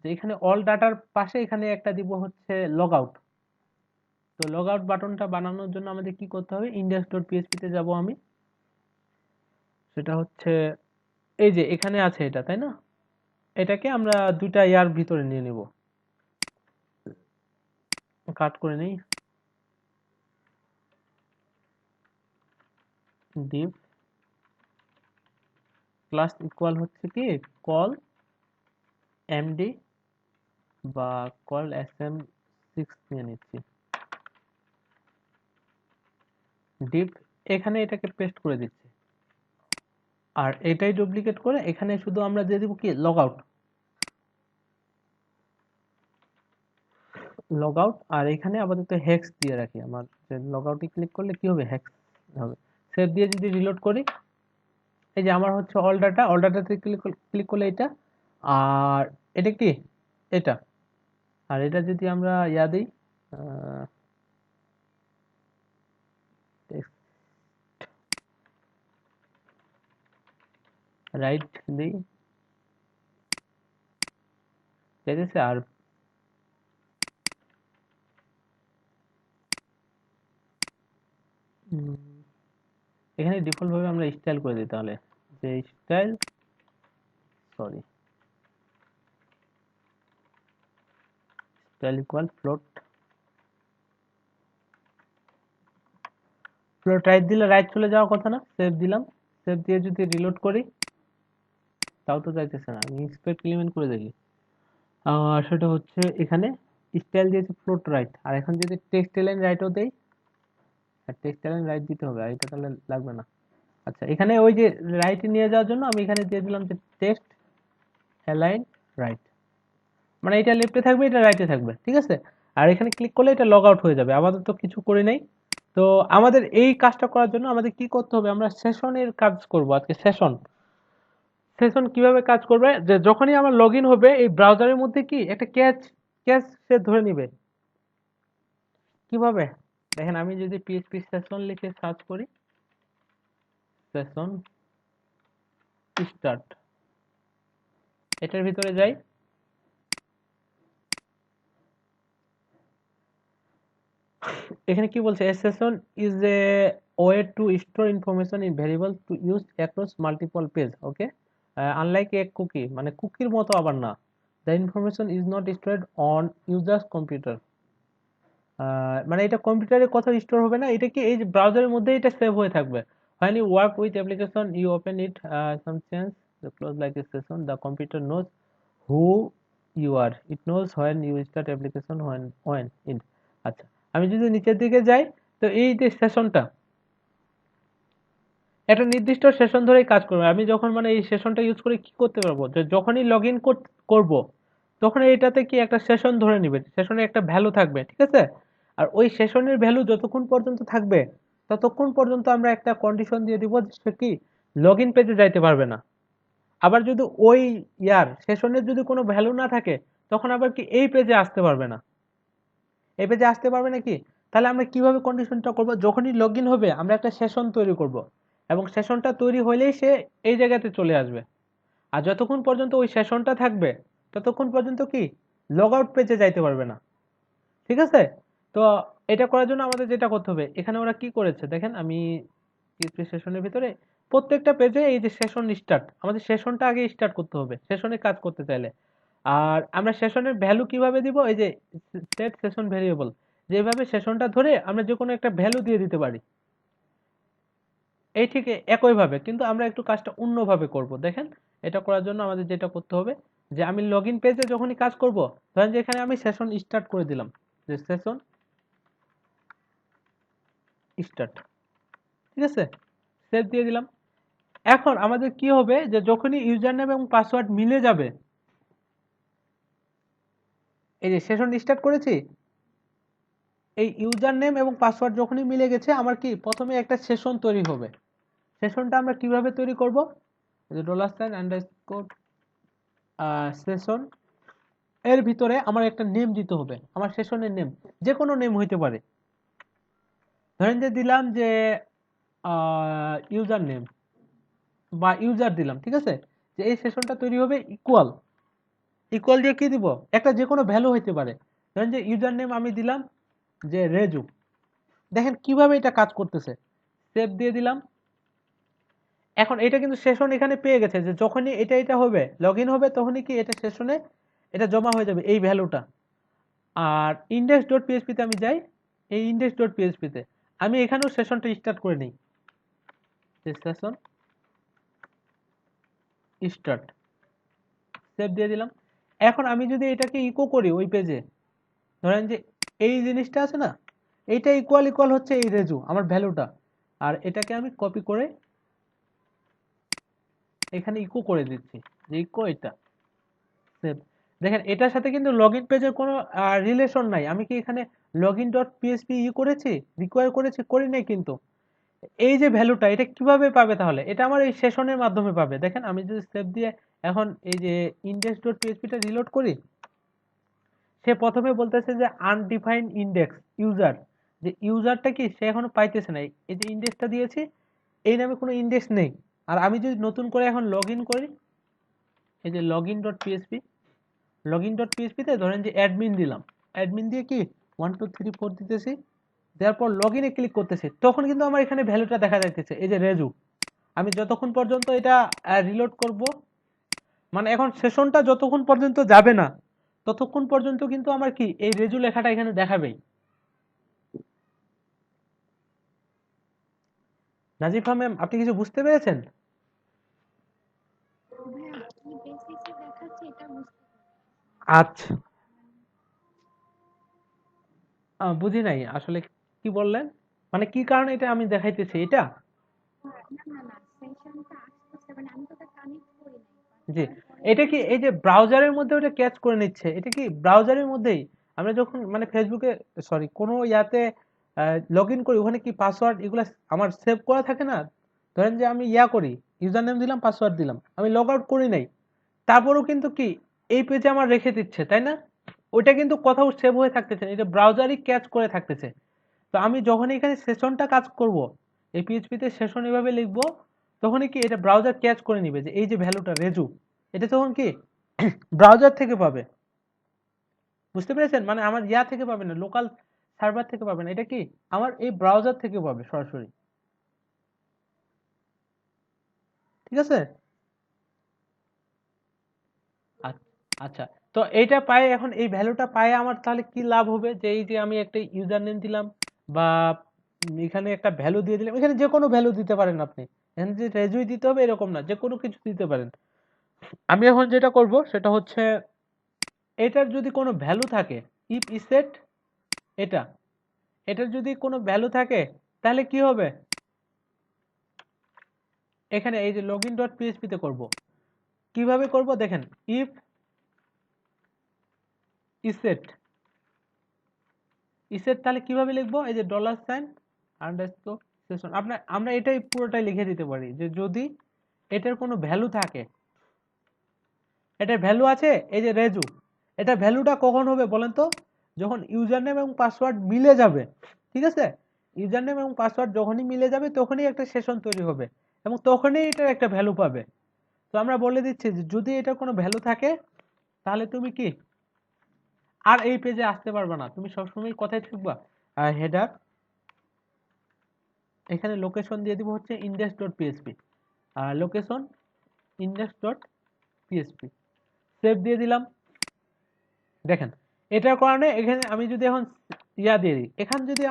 যে এখানে অল ডাটার পাশে এখানে একটা দিব হচ্ছে লগ আউট। তো লগ আউট বাটনটা বানানোর জন্য আমাদের কি করতে হবে, index.php তে যাব আমি, সেটা হচ্ছে এই যে এখানে আছে এটা, তাই না? এটাকে আমরা দুইটা ইয়ার ভিতরে নিয়ে নিব, কাট করে নেই, div ক্লাস ইকুয়াল হচ্ছে কি কল এমডি বা কল sm6 নিয়ে নিচ্ছি, ডিপ, এখানে এটাকে পেস্ট করে দিচ্ছি, আর এটাই ডুপ্লিকেট করে এখানে শুধু আমরা দিয়ে দিব কি লগ আউট, লগ আউট, আর এখানে আপাতত হেক্স দিয়ে রাখি, আমার লগ আউটে ক্লিক করলে কি হবে, হেক্স হবে। সেভ দিয়ে যদি রিলোড করি, এই যে আমার হচ্ছে অল ডাটাতে ক্লিক করলে এটা, আর এটা কি, এটা, আর এটা যদি আমরা ইয়া দিই, রাইট দিই, ঠিক আছে। আর এখানে ডিফল্ট ভাবে আমরা স্টাইল করে দিই তাহলে, যে style, sorry, style equal float, float right দিলে রাইট চলে যাওয়ার কথা না, সেভ দিলাম, সেভ দিয়ে যদি রিলোড করি তাও তো যাইতেছে না, আমি ইন্সপেক্ট এলিমেন্ট করে দেখি। সেটা হচ্ছে এখানে স্টাইল দিয়েছে ফ্লোট রাইট, আর এখন যদি টেক্সট এলাইন রাইটও দেই, আর টেক্সট এলাইন রাইট দিতে হবে, আর এটা তাহলে লাগবে না। আচ্ছা, এখানে ওই যে রাইটে নিয়ে যাওয়ার জন্য আমি এখানে দিয়ে দিলাম যে টেক্সট অ্যালাইন রাইট, মানে এটা লেফটে থাকবে, এটা রাইটে থাকবে, ঠিক আছে। আর এখানে ক্লিক করলে এটা লগ আউট হয়ে যাবে, আমাদের তো কিছু করে নাই। তো আমাদের এই কাজটা করার জন্য আমাদের কি করতে হবে, আমরা সেশনের কাজ করব আজকে। সেশন, সেশন কিভাবে কাজ করবে, যে যখনই আমার লগ ইন হবে এই ব্রাউজারের মধ্যে কি একটা ক্যাচ, ক্যাচ সে ধরে নিবে। কিভাবে দেখেন, আমি যদি পিএইচপি সেশন লিখে সার্চ করি, সেশন স্টার্ট, এটার ভিতরে যাই, এখানে কি বলছে, a session is a way to store information in variable to use across multiple page, okay, unlike a cookie, মানে কুকির মতো আবার না, the information is not stored on users computer, মানে এটা কম্পিউটারে কোথাও স্টোর হবে না, এটা কি এই ব্রাউজারের মধ্যে এটা সেভ হয়ে থাকবে। when you work with application you open it, some change the close like a session, the computer knows who you are, it knows when you start application, when it, আচ্ছা, আমি যদি নিচের দিকে যাই, তো এই যে সেশনটা একটা নির্দিষ্ট সেশন ধরেই কাজ করবে। আমি যখন মানে এই সেশনটা ইউজ করে কি করতে পারবো, যে যখনই লগ ইন করব তখন এটাতে কি একটা সেশন ধরে নিবে, সেশনে একটা ভ্যালু থাকবে, ঠিক আছে। আর ওই সেশনের ভ্যালু যতক্ষণ পর্যন্ত থাকবে ততক্ষণ পর্যন্ত আমরা একটা কন্ডিশন দিয়ে দিব যে সে কি লগ ইন পেজে যাইতে পারবে না। আবার যদি ওই সেশনের যদি কোনো ভ্যালু না থাকে তখন আবার কি এই পেজে আসতে পারবে না, এই পেজে আসতে পারবে না। কি তাহলে আমরা কিভাবে কন্ডিশনটা করব, যখনই লগ ইন হবে আমরা একটা সেশন তৈরি করব, এবং সেশনটা তৈরি হলেই সে এই জায়গাতে চলে আসবে। আর যতক্ষণ পর্যন্ত ওই সেশনটা থাকবে ততক্ষণ পর্যন্ত কি লগ আউট পেজে যাইতে পারবে না, ঠিক আছে। তো এটা করার জন্য আমাদের যেটা করতে হবে, এখানে ওরা কি করেছে দেখেন, আমি পিএইচপি সেশনের ভিতরে প্রত্যেকটা পেজে এই যে সেশন স্টার্ট, আমাদের সেশনটা আগে স্টার্ট করতে হবে সেশনে কাজ করতে চাইলে। আর আমরা সেশনের ভ্যালু কিভাবে দিব, এই যে সেট সেশন ভেরিয়েবল, যেভাবে সেশনটা ধরে আমরা যে কোনো একটা ভ্যালু দিয়ে দিতে পারি, এই ঠিক একইভাবে, কিন্তু আমরা একটু কাজটা অন্যভাবে করব। দেখেন, এটা করার জন্য আমাদের যেটা করতে হবে, যে আমি লগ ইন পেজে যখনই কাজ করব, ধরেন যে এখানে আমি সেশন স্টার্ট করে দিলাম, যে সেশন স্টার্ট, ঠিক আছে, সেভ দিয়ে দিলাম। এখন আমাদের কি হবে, যে যখনই ইউজার নেম এবং পাসওয়ার্ড মিলে যাবে, এই যে সেশন স্টার্ট করেছি, এই ইউজার নেম এবং পাসওয়ার্ড যখনই মিলে গেছে আমার কি প্রথমে একটা সেশন তৈরি হবে। সেশনটা আমরা কিভাবে তৈরি করব, ডলার সাইন আন্ডারস্কোর সেশন, এর ভিতরে আমার একটা নেম দিতে হবে, আমার সেশনের নেম যে কোনো নেম হইতে পারে। ধরেন যে দিলাম যে ইউজার নেম বা ইউজার দিলাম, ঠিক আছে। যে এই সেশনটা তৈরি হবে ইকুয়াল, ইকুয়াল দিয়ে কি দিব, একটা যে কোনো ভ্যালু হইতে পারে। ধরেন যে ইউজার নেম আমি দিলাম যে রেজু, দেখেন কিভাবে এটা কাজ করতেছে, সেভ দিয়ে দিলাম। এখন এটা কিন্তু সেশন এখানে পেয়ে গেছে, যে যখনই এটা হবে লগ ইন হবে তখনই কি এটা সেশনে এটা জমা হয়ে যাবে এই ভ্যালুটা। আর ইন্ডেক্স ডট পিএইচপিতে আমি যাই, এই ইন্ডেক্স ডট পিএইচপিতে আমি এখানেও সেশনটা স্টার্ট করে নিই, যে সেশন স্টার্ট, সেভ দিয়ে দিলাম। এখন আমি যদি এটাকে ইকো করি ওই পেজে, ধরেন যে এই জিনিসটা আছে না, এইটা ইকুয়াল ইকুয়াল হচ্ছে এই রেজু আমার ভ্যালুটা, আর এটাকে আমি কপি করে এখানে ইকো করে দিচ্ছি, যে ইকো এটা সেভ। দেখেন এটার সাথে কিন্তু লগইন পেজের কোনো রিলেশন নাই, আমি কি এখানে লগইন ডট পিএইচপি করেছি, রিকোয়ার করেছি, করি নাই কিন্তু। এই যে ভ্যালুটা এটা কিভাবে পাবে, তাহলে এটা আমার এই সেশনের মাধ্যমে পাবে। দেখেন আমি যদি সেভ দিয়ে এখন এই যে ইন্ডেক্স ডট পিএইচপিটা রিলোড করি, সে প্রথমে বলতেছে যে আনডিফাইন্ড ইন্ডেক্স ইউজার, যে ইউজারটা কি সে এখনো পাইতেছে না। এই যে ইন্ডেক্সটা দিয়েছি এই নামে কোনো ইন্ডেক্স নেই। আর আমি যদি নতুন করে এখন লগ ইন করি, এই যে লগ ইন ডট পিএইচপিতে ধরেন যে অ্যাডমিন দিলাম, অ্যাডমিন দিয়ে কি 1 2 3 4 দিতেছি, দেওয়ার পর লগ ইনে ক্লিক করতেছি, তখন কিন্তু আমার এখানে ভ্যালুটা দেখা যাইতেছে এই যে রেজু। আমি যতক্ষণ পর্যন্ত এটা রিলোড করব, মানে এখন সেশনটা যতক্ষণ পর্যন্ত যাবে না ততক্ষণ পর্যন্ত কিন্তু আমার কি এই রেজু লেখাটা এখানে দেখাবেই। নাজিফা ম্যাম, আপনি কিছু বুঝতে পেরেছেন? ভাইয়া কি বেসিসে দেখাচ্ছে এটা বুঝতে আচ্ছা, বুঝি নাই আসলে কি বললেন, মানে কি কারণে এটা আমি দেখাইতেছি এটা। না না না সেশনটা আসতেছে মানে আমি তো ওটা কানেক্ট করি নাই জি, তারপরে এটা কি হচ্ছে এই যে ব্রাউজারের মধ্যে ওটা ক্যাচ করে নিচ্ছে, এটা কি ব্রাউজারের মধ্যেই আমরা যখন মানে ফেসবুকে, সরি, কোনো ইয়াতে লগ ইন করি, ওখানে কি পাসওয়ার্ড এগুলো আমার সেভ করা থাকে না? ধরেন যে আমি ইয়া করি, ইউজার নেম দিলাম, পাসওয়ার্ড দিলাম, আমি লগ আউট করি নাই, তারপরেও কিন্তু কি এই পেজে আমার রেখে দিচ্ছে, তাই না? ওইটা কিন্তু কোথাও সেভ হয়ে থাকতেছে না, এটা ব্রাউজারই ক্যাচ করে থাকতেছে। তো আমি যখন এখানে সেশনটা কাজ করব, এই পিএইচপিতে সেশন এভাবে লিখবো, তখনই কি এটা ব্রাউজার ক্যাচ করে নিবে যে এই যে ভ্যালুটা রেজু, এটা তখন কি ব্রাউজার থেকে পাবে। বুঝতে পেরেছেন? মানে আমার ইয়া থেকে পাবে না, লোকাল সার্ভার থেকে পাবে না, এটা কি আমার এই ব্রাউজার থেকে পাবে সরাসরি। ঠিক আছে? আচ্ছা, তো এইটা পায়ে, এখন এই ভ্যালুটা পায়ে আমার তাহলে কি লাভ হবে, যে এই যে আমি একটা ইউজার নেম দিলাম বা এখানে একটা ভ্যালু দিয়ে দিলাম, এখানে যে কোনো ভ্যালু দিতে পারেন আপনি, এখানে যে রেজুই দিতে হবে এরকম না, যে কোনো কিছু দিতে পারেন। আমি এখন যেটা করব সেটা হচ্ছে এটার যদি কোনো ভ্যালু থাকে, ইফ ইসেট এটা, এটার যদি কোনো ভ্যালু থাকে তাহলে কি হবে, এখানে এই যে লগইন ডট পিএইচপি তে করব। কিভাবে করব দেখেন, ইফ ইসেট, ইসেট তাহলে কিভাবে লিখবো, এই যে ডলার সাইন আন্ডারস্কোর সেশন, আমরা এটাই পুরোটাই লিখে দিতে পারি যে যদি এটার কোনো ভ্যালু থাকে, এটার ভ্যালু আছে এই যে রেজু, এটা ভ্যালুটা কখন হবে বলেন তো, যখন ইউজার নেম এবং পাসওয়ার্ড মিলে যাবে। ঠিক আছে, ইউজার নেম এবং পাসওয়ার্ড যখনই মিলে যাবে তখনই একটা সেশন তৈরি হবে এবং তখনই এটার একটা ভ্যালু পাবে। তো আমরা বলে দিচ্ছি যে যদি এটার কোনো ভ্যালু থাকে তাহলে তুমি কি আর এই পেজে আসতে পারবে না, তুমি সবসময় কোথায় থাকবা, হেডার, এখানে লোকেশন দিয়ে দিব হচ্ছে index dot PSP, location index dot PSP, save দিয়ে দিলাম। দেখেন এটার কারণে এখানে আমি যদি এখন ইয়া দিয়ে দিই, এখানে যদি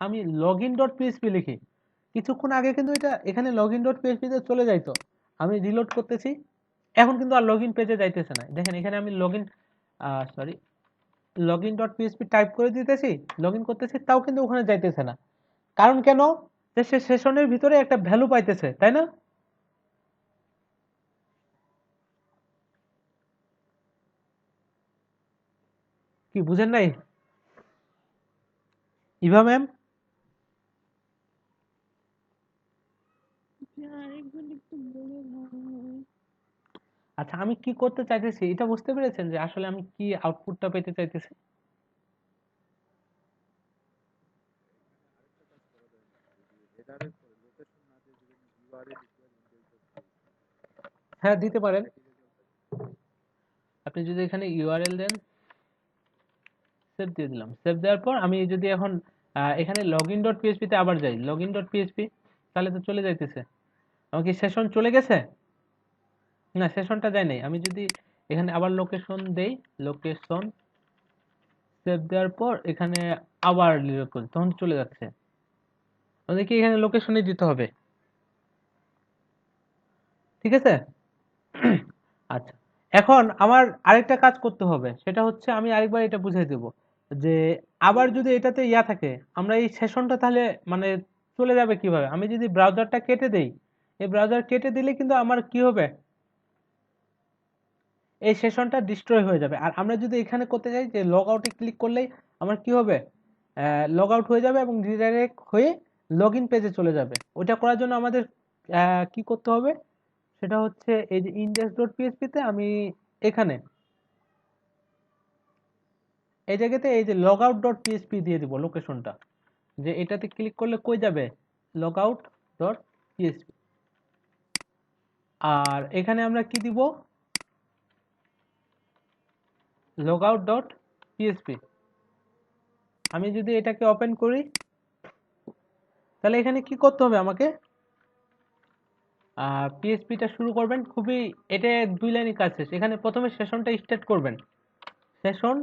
আমি লগ ইন ডট পিএসপি লিখি, কিছুক্ষণ আগে কিন্তু এটা এখানে লগ ইন ডট পিএসপি তে চলে যাইতো, আমি রিলোড করতেছি, এখন কিন্তু আর লগ ইন পেজে যাইতেছে না। দেখেন এখানে আমি log in, sorry, log in dot PSP type করে দিতেছি, লগ ইন করতেছি, তাও কিন্তু ওখানে যাইতেছে না। কারণ কেন, যে সে সেশনের ভিতরে একটা ভ্যালু পাইতেছে, তাই না? কি বুঝেন নাই ইভা ম্যাম? পারছি আরেকবার একটু বলে ভালো হয় আচ্ছা, আমি কি করতে চাইতেছি এটা বুঝতে পেরেছেন, যে আসলে আমি কি আউটপুটটা পেতে চাইতেছি? হ্যাঁ, দিতে পারেন। আপনি যদি এখানে ইউআরএল দেন, সেভ দিয়ে দিলাম, সেভ দেওয়ার পর আমি যদি এখন এখানে লগ ইন ডট পিএইচপি তে আবার যাই, লগ ইন ডট পিএইচপি, তাহলে তো চলে যাইতেছে। আমার কি সেশন চলে গেছে? না, সেশনটা যায় নাই। আমি যদি এখানে আবার লোকেশন দেই, লোকেশন, সেভ দেওয়ার পর এখানে আবার রিলোড করি, তখন চলে যাচ্ছে। আমাদের কি এখানে লোকেশনই দিতে হবে? ঠিক আছে। আচ্ছা, এখন আমার আরেকটা কাজ করতে হবে, সেটা হচ্ছে আমি আরেকবার এটা বুঝাই দেব, যে আবার যদি এটাতে ইয়া থাকে, আমরা এই সেশনটা তাহলে মানে চলে যাবে কিভাবে, আমি যদি ব্রাউজারটা কেটে দেই, এই ব্রাউজার কেটে দিলে কিন্তু আমার কি হবে, এই সেশনটা ডিস্ট্রয় হয়ে যাবে। আর আমরা যদি এখানে করতে চাই যে লগ আউটে ক্লিক করলেই আমার কি হবে, লগ আউট হয়ে যাবে এবং রিডাইরেক্ট হয়ে লগ ইন পেজে চলে যাবে। ওটা করার জন্য আমাদের কি করতে হবে, সেটা হচ্ছে এই যে ইনডেক্স ডট পিএইচপিতে আমি এখানে এই জায়গাতে এই যে লগ আউট ডট পিএইচপি দিয়ে দিব লোকেশনটা, যে এটাতে ক্লিক করলে কই যাবে, লগ আউট ডট পিএইচপি। আর এখানে আমরা কি দিব, লগ আউট ডট পিএইচপি। আমি যদি এটাকে ওপেন করি, তাহলে এখানে কি করতে হবে আমাকে, পিএইচপিটা শুরু করবেন, খুবই এটা 2 লাইনই কাজ শেষ। এখানে প্রথমে সেশনটা স্টার্ট করবেন, সেশন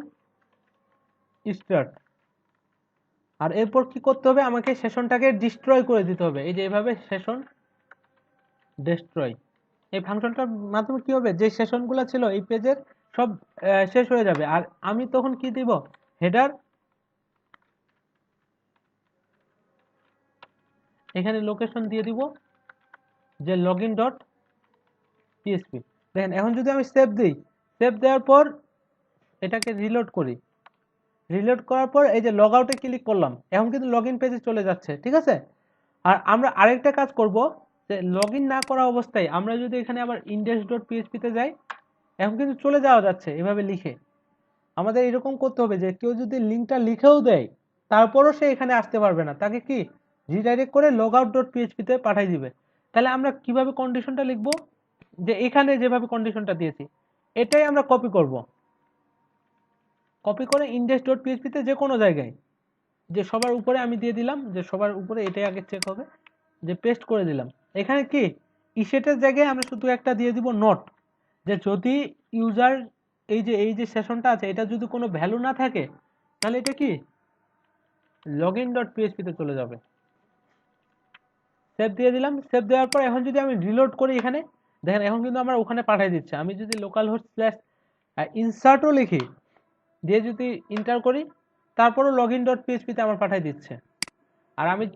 স্টার্ট। আর এরপর কি করতে হবে, আমাকে সেশনটাকে ডিস্ট্রয় করে দিতে হবে, এই যে এভাবে সেশন ডিস্ট্রয়। এই ফাংশনটার মাধ্যমে কি হবে, যে সেশনগুলো ছিল এই পেজের সব শেষ হয়ে যাবে। আর আমি তখন কি দিব, হেডার, এখানে লোকেশন দিয়ে দিব যে লগইন ডট পিএইচপি। দেখেন এখন যদি আমি সেভ দিই, সেভ দেওয়ার পর এটাকে রিলোড করি, রিলোড করার পর এই যে লগ আউটে ক্লিক করলাম, এখন কিন্তু লগ ইন পেজে চলে যাচ্ছে, ঠিক আছে। আর আমরা আরেকটা কাজ করব, যে লগ ইন না করা অবস্থায় আমরা যদি এখানে আবার ইনডেক্স ডট পিএইচপিতে যাই, এখন কিন্তু চলে যাওয়া যাচ্ছে এভাবে লিখে। আমাদের এরকম করতে হবে যে কেউ যদি লিঙ্কটা লিখেও দেয়, তারপরও সে এখানে আসতে পারবে না, তাকে কি রিডাইরেক্ট করে লগ আউট ডট পিএইচপিতে পাঠিয়ে দিবে। তাহলে আমরা কিভাবে কন্ডিশনটা লিখবো, যে এখানে যেভাবে কন্ডিশনটা দিয়েছি এটাই আমরা কপি করব, কপি করে ইনডেক্স ডট পিএইচপিতে যে কোনো জায়গায়, যে সবার উপরে আমি দিয়ে দিলাম, যে সবার উপরে এটাই আগে চেক হবে, যে পেস্ট করে দিলাম। এখানে কি ইসেটের জায়গায় আমরা শুধু একটা দিয়ে দিব নোট, যে যদি ইউজার এই যে সেশনটা আছে এটা যদি কোনো ভ্যালু না থাকে, তাহলে এটা কি লগইন ডট পিএইচপিতে চলে যাবে। সেভ দিয়ে দিলাম, সেভ দেওয়ার পর এখন যদি আমি রিলোড করি, এখানে দেখেন এখন কিন্তু আমরা ওখানে পাঠিয়ে দিচ্ছে। আমি যদি লোকাল হোস্ট স্ল্যাশ ইনসার্টও লিখি, দিয়ে যদি ইন্টার করি, তারপরও লগইন ডট পিএইচপিতে আমার পাঠিয়ে দিচ্ছে। আর আমি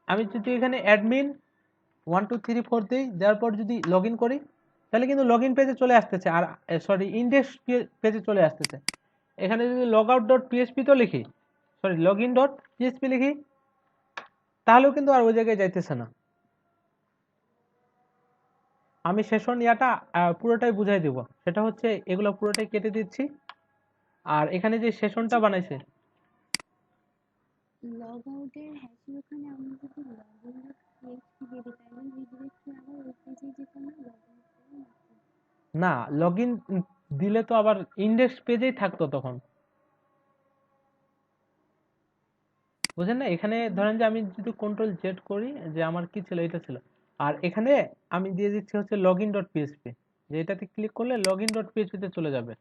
আমি যদি এখানে অ্যাডমিন 1 2 3 4 দিই, দেওয়ার পর যদি লগ ইন করি, তাহলে কিন্তু লগ ইন পেজে চলে আসতেছে, আর সরি ইনডেক্স পেজে চলে আসতেছে। এখানে যদি লগ আউট ডট পিএইচপি তো লিখি, sorry log in dot PHP লিখি, তাহলেও কিন্তু আর ওই জায়গায় যাইতেছে না। আমি সেশন ইয়াটা পুরোটাই বুঝাই দিব, সেটা হচ্ছে এগুলো পুরোটাই কেটে দিচ্ছি। আর এখানে যে সেশনটা বানাইছে, লগ আউটের হ্যাশের ওখানে আমি যদি লগইন ডট পিএইচপি দিয়ে দিই, তাহলে রিডিরেক্ট হয়ে আবার ওই পেজে যেত না, লগ আউট করে নাকি? না লগ ইন দিলে তো আবার ইনডেক্স পেজেই থাকতো তখন, বুঝেন না। এখানে ধরেন যে আমি যদি কন্ট্রোল জেড করি, যে আমার কি ছিল, এটা ছিল। আর এখানে আমি দিয়ে দিচ্ছি হচ্ছে লগ ইন ডট পিএইচপি, যে এটাতে ক্লিক করলে লগ ইন ডট পিএইচপিতে চলে যাবে,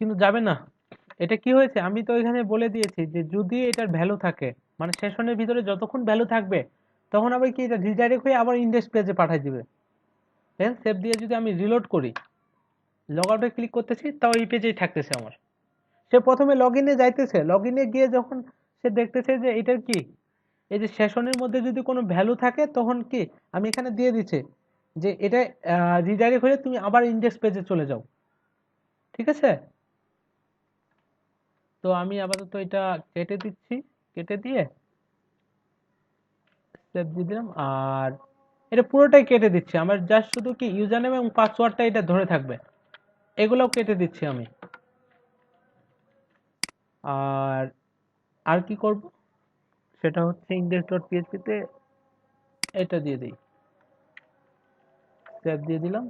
কিন্তু যাবে না। এটা কি হয়েছে, আমি তো এখানে বলে দিয়েছি যে যদি এটার ভ্যালু থাকে, মানে সেশনের ভিতরে যতক্ষণ ভ্যালু থাকবে, তখন আবার কি এটা রিডাইরেক্ট হয়ে আবার ইনডেক্স পেজে পাঠিয়ে দিবে। দেন সেভ দিয়ে যদি আমি রিলোড করি, লগ আউটে ক্লিক করতেছি, তাও এই পেজেই থাকতেছে আমার। সে প্রথমে লগ ইনে যাইতেছে, লগ ইনে গিয়ে যখন সে দেখতেছে যে এটার কি, এই যে সেশনের মধ্যে যদি কোনো ভ্যালু থাকে, তখন কি আমি এখানে দিয়ে দিচ্ছি যে এটা রিডাইরেক্ট হয়ে তুমি আবার ইনডেক্স পেজে চলে যাও, ঠিক আছে। তো আমি আপাতত এটা কেটে দিচ্ছি, কেটে দিয়ে সেভ দিয়ে দিলাম। আর এটা পুরোটাই কেটে দিচ্ছি, আমার জাস্ট শুধু কি ইউজার নেম এবং পাসওয়ার্ডটা এটা ধরে থাকবে, এগুলোও কেটে দিচ্ছি আমি। আর আর কি করব, সেটা হচ্ছে ইনডেক্স ডট পিএইচপিতে এটা দিয়ে দিই, সেভ দিয়ে দিলাম।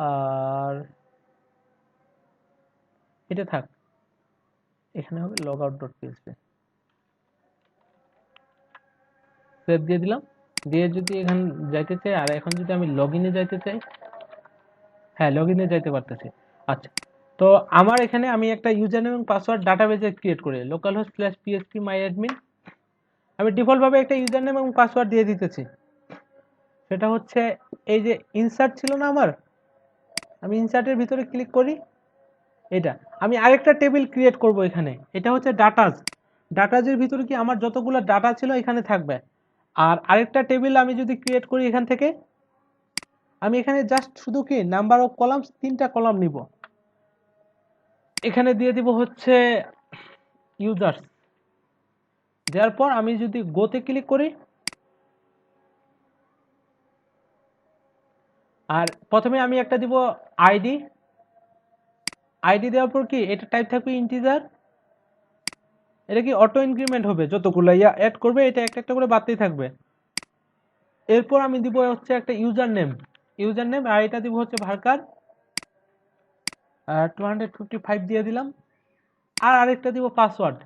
আর এটা থাক, এখানে হবে log out dot PHP, save দিয়ে দিলাম। দিয়ে যদি এখানে যাইতে চাই, আর এখন যদি আমি লগ ইনে যাইতে চাই, হ্যাঁ লগ ইনে যাইতে পারতেছি। আচ্ছা, তো আমার এখানে আমি একটা ইউজার নেম এবং পাসওয়ার্ড ডাটাবেজে ক্রিয়েট করি, লোকাল হোস্ট স্ল্যাশ পিএইচপি মাই অ্যাডমিন। আমি ডিফল্ট ভাবে একটা ইউজার নেম এবং পাসওয়ার্ড দিয়ে দিতেছি, সেটা হচ্ছে এই যে ইনসার্ট ছিল না আমার, আমি ইনসার্টের ভিতরে ক্লিক করি। এটা আমি আরেকটা টেবিল ক্রিয়েট করব এখানে, এটা হচ্ছে ডাটাজ। ডাটাজের ভিতরে কি আমার যতগুলো ডাটা ছিল এখানে থাকবে। আর আরেকটা টেবিল আমি যদি ক্রিয়েট করি এখান থেকে, আমি এখানে জাস্ট শুধু কি নাম্বার অফ কলামস 3টা কলাম নিব, এখানে দিয়ে দিব হচ্ছে ইউজার্স, দেওয়ার পর আমি যদি গোতে ক্লিক করি, আর প্রথমে আমি একটা দিব আইডি। আইডি দেওয়ার পর কি এটা টাইপ থাকবে ইন্টিজার। এটা কি অটো ইনক্রিমেন্ট হবে, যতগুলো ইয়া অ্যাড করবে এটা একটা একটা করে বাড়তেই থাকবে। এরপর আমি দিব হচ্ছে একটা ইউজার নেম। ইউজার নেম আর এটা দিব হচ্ছে ভার্কার 255 দিয়ে দিলাম। আর আরেকটা দিব পাসওয়ার্ড।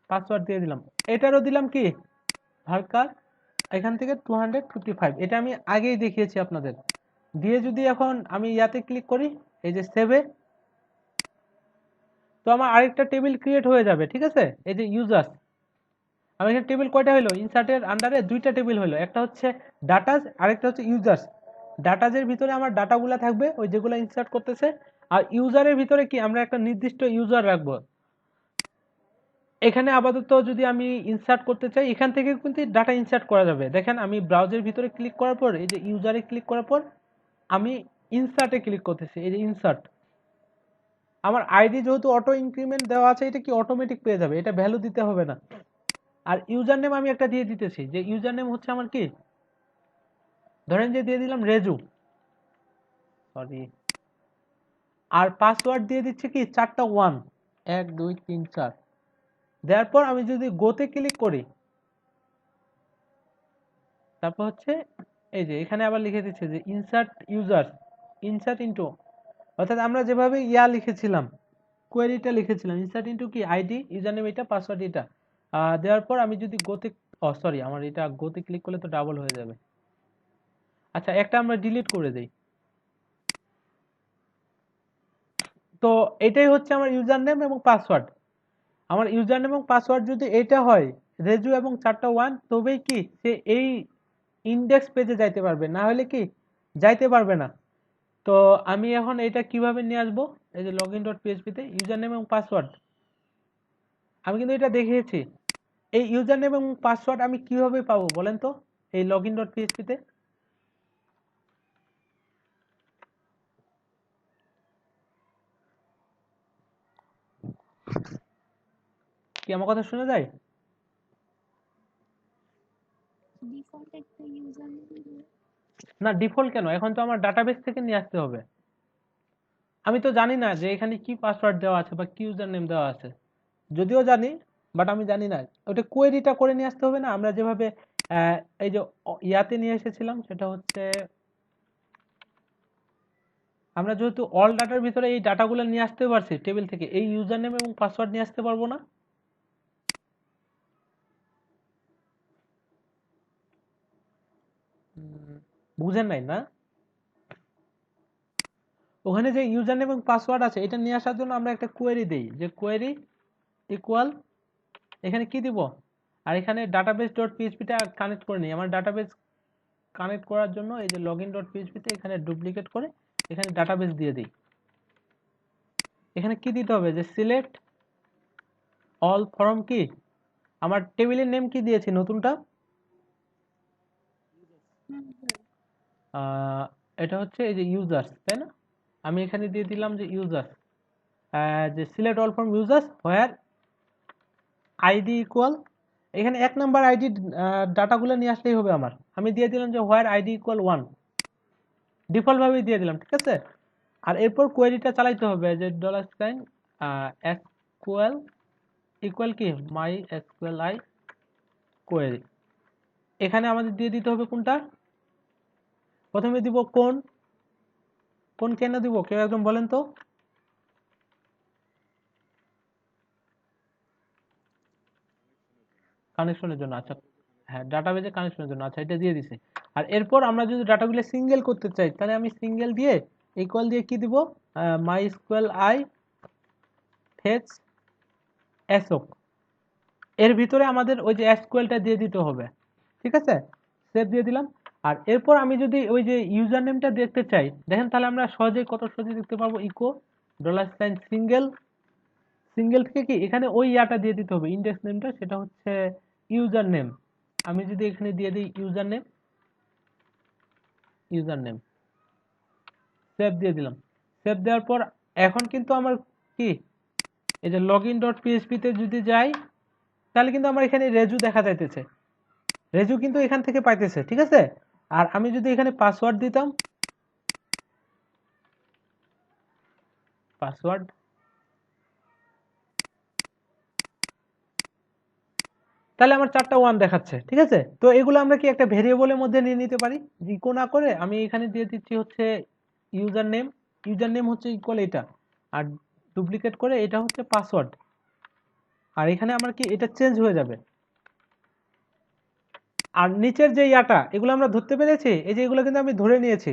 পাসওয়ার্ড দিয়ে দিলাম। এটারও দিলাম কি ভার্কার এখান থেকে 255। এটা আমি আগেই দেখিয়েছি আপনাদের। দিয়ে যদি এখন আমি ইয়াতে ক্লিক করি, এই যে সেভে, তো আমার আরেকটা টেবিল ক্রিয়েট হয়ে যাবে। ঠিক আছে, এই যে ইউজার্স, আমার এখানে টেবিল কয়টা হলো, ইনসার্টের আন্ডারে দুইটা টেবিল হলো, একটা হচ্ছে ডাটাস, আরেকটা হচ্ছে ইউজার্স। ডাটাজের ভিতরে আমার ডাটাগুলো থাকবে ওই যেগুলো ইনসার্ট করতেছে, আর ইউজারের ভিতরে কি আমরা একটা নির্দিষ্ট ইউজার রাখবো। এখানে আপাতত যদি আমি ইনসার্ট করতে চাই, এখান থেকে কিন্তু ডাটা ইনসার্ট করা যাবে। দেখেন আমি ব্রাউজারের ভিতরে ক্লিক করার পর, এই যে ইউজারে ক্লিক করার পর আমি ইনসার্টে ক্লিক করতেছি, এই যে ইনসার্ট। আমার আইডি যেহেতু অটো ইনক্রিমেন্ট দেওয়া আছে, এটা কি অটোমেটিক পেয়ে যাবে, এটা ভ্যালু দিতে হবে না। আর ইউজার নেম আমি একটা দিয়ে দিতেছি, যে ইউজার নেম হচ্ছে আমার কি, ধরেন যে দিয়ে দিলাম রেজু, সরি। আর পাসওয়ার্ড দিয়ে দিচ্ছি কি 4টা 1, 1 2 3 4। দেওয়ার পর আমি যদি গোতে ক্লিক করি, তারপর হচ্ছে এই যে এখানে আবার লিখে দিচ্ছে যে ইনসার্ট ইউজার, ইনসার্ট ইনটু, অর্থাৎ আমরা যেভাবে ইয়া লিখেছিলাম, কোয়েরিটা লিখেছিলাম, ইনসার্ট ইনটু কি আইডি, ইউজার নেম এটা, পাসওয়ার্ড এটা। দেওয়ার পর আমি যদি গোতে, সরি আমার এটা গোতে ক্লিক করলে তো ডাবল হয়ে যাবে। আচ্ছা একটা আমরা ডিলিট করে দেই। তো এটাই হচ্ছে আমার ইউজার নেম এবং পাসওয়ার্ড। আমার ইউজার নেম এবং পাসওয়ার্ড যদি এটা হয়, রেজু এবং 4টা 1, তবেই কি সে এই ইন্ডেক্স পেজে যাইতে পারবে, না হলে কি যাইতে পারবে না। তো আমি এখন এটা কিভাবে নিয়ে আসবো, এই যে লগইন ডট পিএইচপিতে ইউজার নেম এবং পাসওয়ার্ড, আমি কিন্তু এটা দেখিয়েছি। এই ইউজার নেম এবং পাসওয়ার্ড আমি কিভাবে পাবো বলেন তো, এই লগইন ডট পিএইচপিতে। কি আমার কথা শুনে যায়? ডিফল্ট একটা ইউজার নেম। না ডিফল্ট কেন, এখন তো আমার ডাটাবেস থেকে নিয়ে আসতে হবে। আমি তো জানি না যে এখানে কি পাসওয়ার্ড দেওয়া আছে বা কি ইউজার নেম দেওয়া আছে, যদিও জানি বাট আমি জানি না। ওটা কোয়েরিটা করে নিয়ে আসতে হবে না, আমরা যেভাবে এই যে ইয়াতে নিয়ে এসেছিলাম, সেটা হচ্ছে আমরা যেহেতু অল ডাটার ভিতরে এই ডাটাগুলো নিয়ে আসতে পারছি টেবিল থেকে, এই ইউজার নেম এবং পাসওয়ার্ড নিয়ে আসতে পারবো না? বুঝেন নাই না? ওখানে যে ইউজার নেম এবং পাসওয়ার্ড আছে এটা নিয়ে আসার জন্য আমরা একটা কোয়েরি দেই, যে কোয়েরি ইকুয়াল, এখানে কি দিব, আর এখানে ডাটাবেস ডট পিএইচপিটা কানেক্ট করে নিই। আমার ডাটাবেস কানেক্ট করার জন্য এই যে লগইন ডট পিএইচপিতে এখানে ডুপ্লিকেট করে এখানে ডাটাবেস দিয়ে দিই। এখানে কি দিতে হবে, যে সিলেক্ট অল ফর্ম, কি আমার টেবিলের নেম কি দিয়েছি নতুনটা, এটা হচ্ছে এই যে ইউজার্স, তাই না? আমি এখানে দিয়ে দিলাম যে ইউজার্স, যে select all from users where ID equal, এখানে 1 নাম্বার আইডি ডাটাগুলো নিয়ে আসলেই হবে আমার। আমি দিয়ে দিলাম যে হোয়ার আইডি ইকুয়াল 1, ডিফল্ট ভাবেই দিয়ে দিলাম। ঠিক আছে, আর এরপর কোয়েরিটা চালাইতে হবে, যে ডলার সাইন এসকিউএল ইকুয়াল কি মাই এসকিউএল আই কোয়েরি। এখানে আমাদের দিয়ে দিতে হবে কোনটা, প্রথমে দিব কোন, কোন কেন দিব কেউ একদম বলেন তো? কানেকশনের জন্য, আচ্ছা হ্যাঁ ডাটাবেজে কানেকশনের জন্য, আচ্ছা এটা দিয়ে দিছে। আর এরপর আমরা যদি ডাটাগুলো সিঙ্গেল করতে চাই, তাহলে আমি সিঙ্গেল দিয়ে ইকুয়াল দিয়ে কি দিব, মাই স্কোয়াল আই ফেচ এসওক, এর ভিতরে আমাদের ওই যে এসকিউএলটা দিয়ে দিতে হবে। ঠিক আছে, সেভ দিয়ে দিলাম। আর এরপর আমি যদি ওই যে ইউজার নেমটা দেখতে চাই, দেখেন তাহলে আমরা সহজেই কত সহজে দেখতে পারবো, echo dollar sign single, single থেকে কি এখানে ওই ইয়াটা দিয়ে দিতে হবে ইন্ডেক্স নেমটা, সেটা হচ্ছে ইউজার নেম। আমি যদি এখানে দিয়ে দিই user name, user name save দিয়ে দিলাম। সেভ দেওয়ার পর এখন কিন্তু আমার কি, এই যে লগইন ডট পিএইচপিতে যদি যাই, তাহলে কিন্তু আমার এখানে রেজু দেখা যাইতেছে, রেজু কিন্তু এখান থেকে পাইতেছে, ঠিক আছে। আর আমি যদি এখানে পাসওয়ার্ড দিতাম, পাসওয়ার্ড, তাহলে আমার 4টা 1 দেখাচ্ছে, ঠিক আছে। তো এগুলো আমরা কি একটা ভেরিয়েবলের মধ্যে নিয়ে নিতে পারি, ইকো না করে আমি এখানে দিয়ে দিচ্ছি হচ্ছে ইউজার নেম, ইউজার নেম হচ্ছে ইকুয়াল এটা, আর ডুপ্লিকেট করে এটা হচ্ছে পাসওয়ার্ড, আর এখানে আমার কি এটা চেঞ্জ হয়ে যাবে। আর নিচের যে ইয়াটা, এগুলো আমরা ধরতে পেরেছি, এই যে এগুলো কিন্তু আমি ধরে নিয়েছি,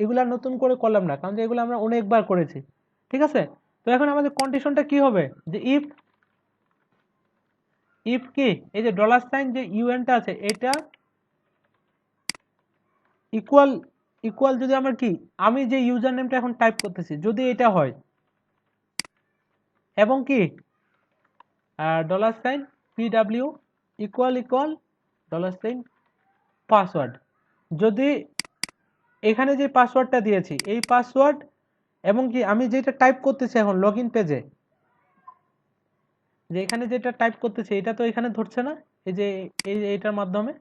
এগুলা নতুন করে করলাম না, কারণ যে এগুলো আমরা অনেকবার করেছি, ঠিক আছে। তো এখন আমাদের কন্ডিশনটা কি হবে, যে ইফ, ইফ কি এই যে ডলার সাইন যে ইউএনটা আছে এটা ইকুয়াল, ইকুয়াল যদি আমার কি, আমি যে ইউজার নেমটা এখন টাইপ করতেছি যদি এটা হয়, এবং কি dollar sign PW equal equal dollar sign password, যদি এখানে যে পাসওয়ার্ডটা দিয়েছি এই পাসওয়ার্ড, এবং কি আমি যেটা টাইপ করতেছি এখন লগ ইন পেজে, যে এখানে যেটা টাইপ করতেছি এটা তো এখানে ধরছে না, এই যে এইটার মাধ্যমে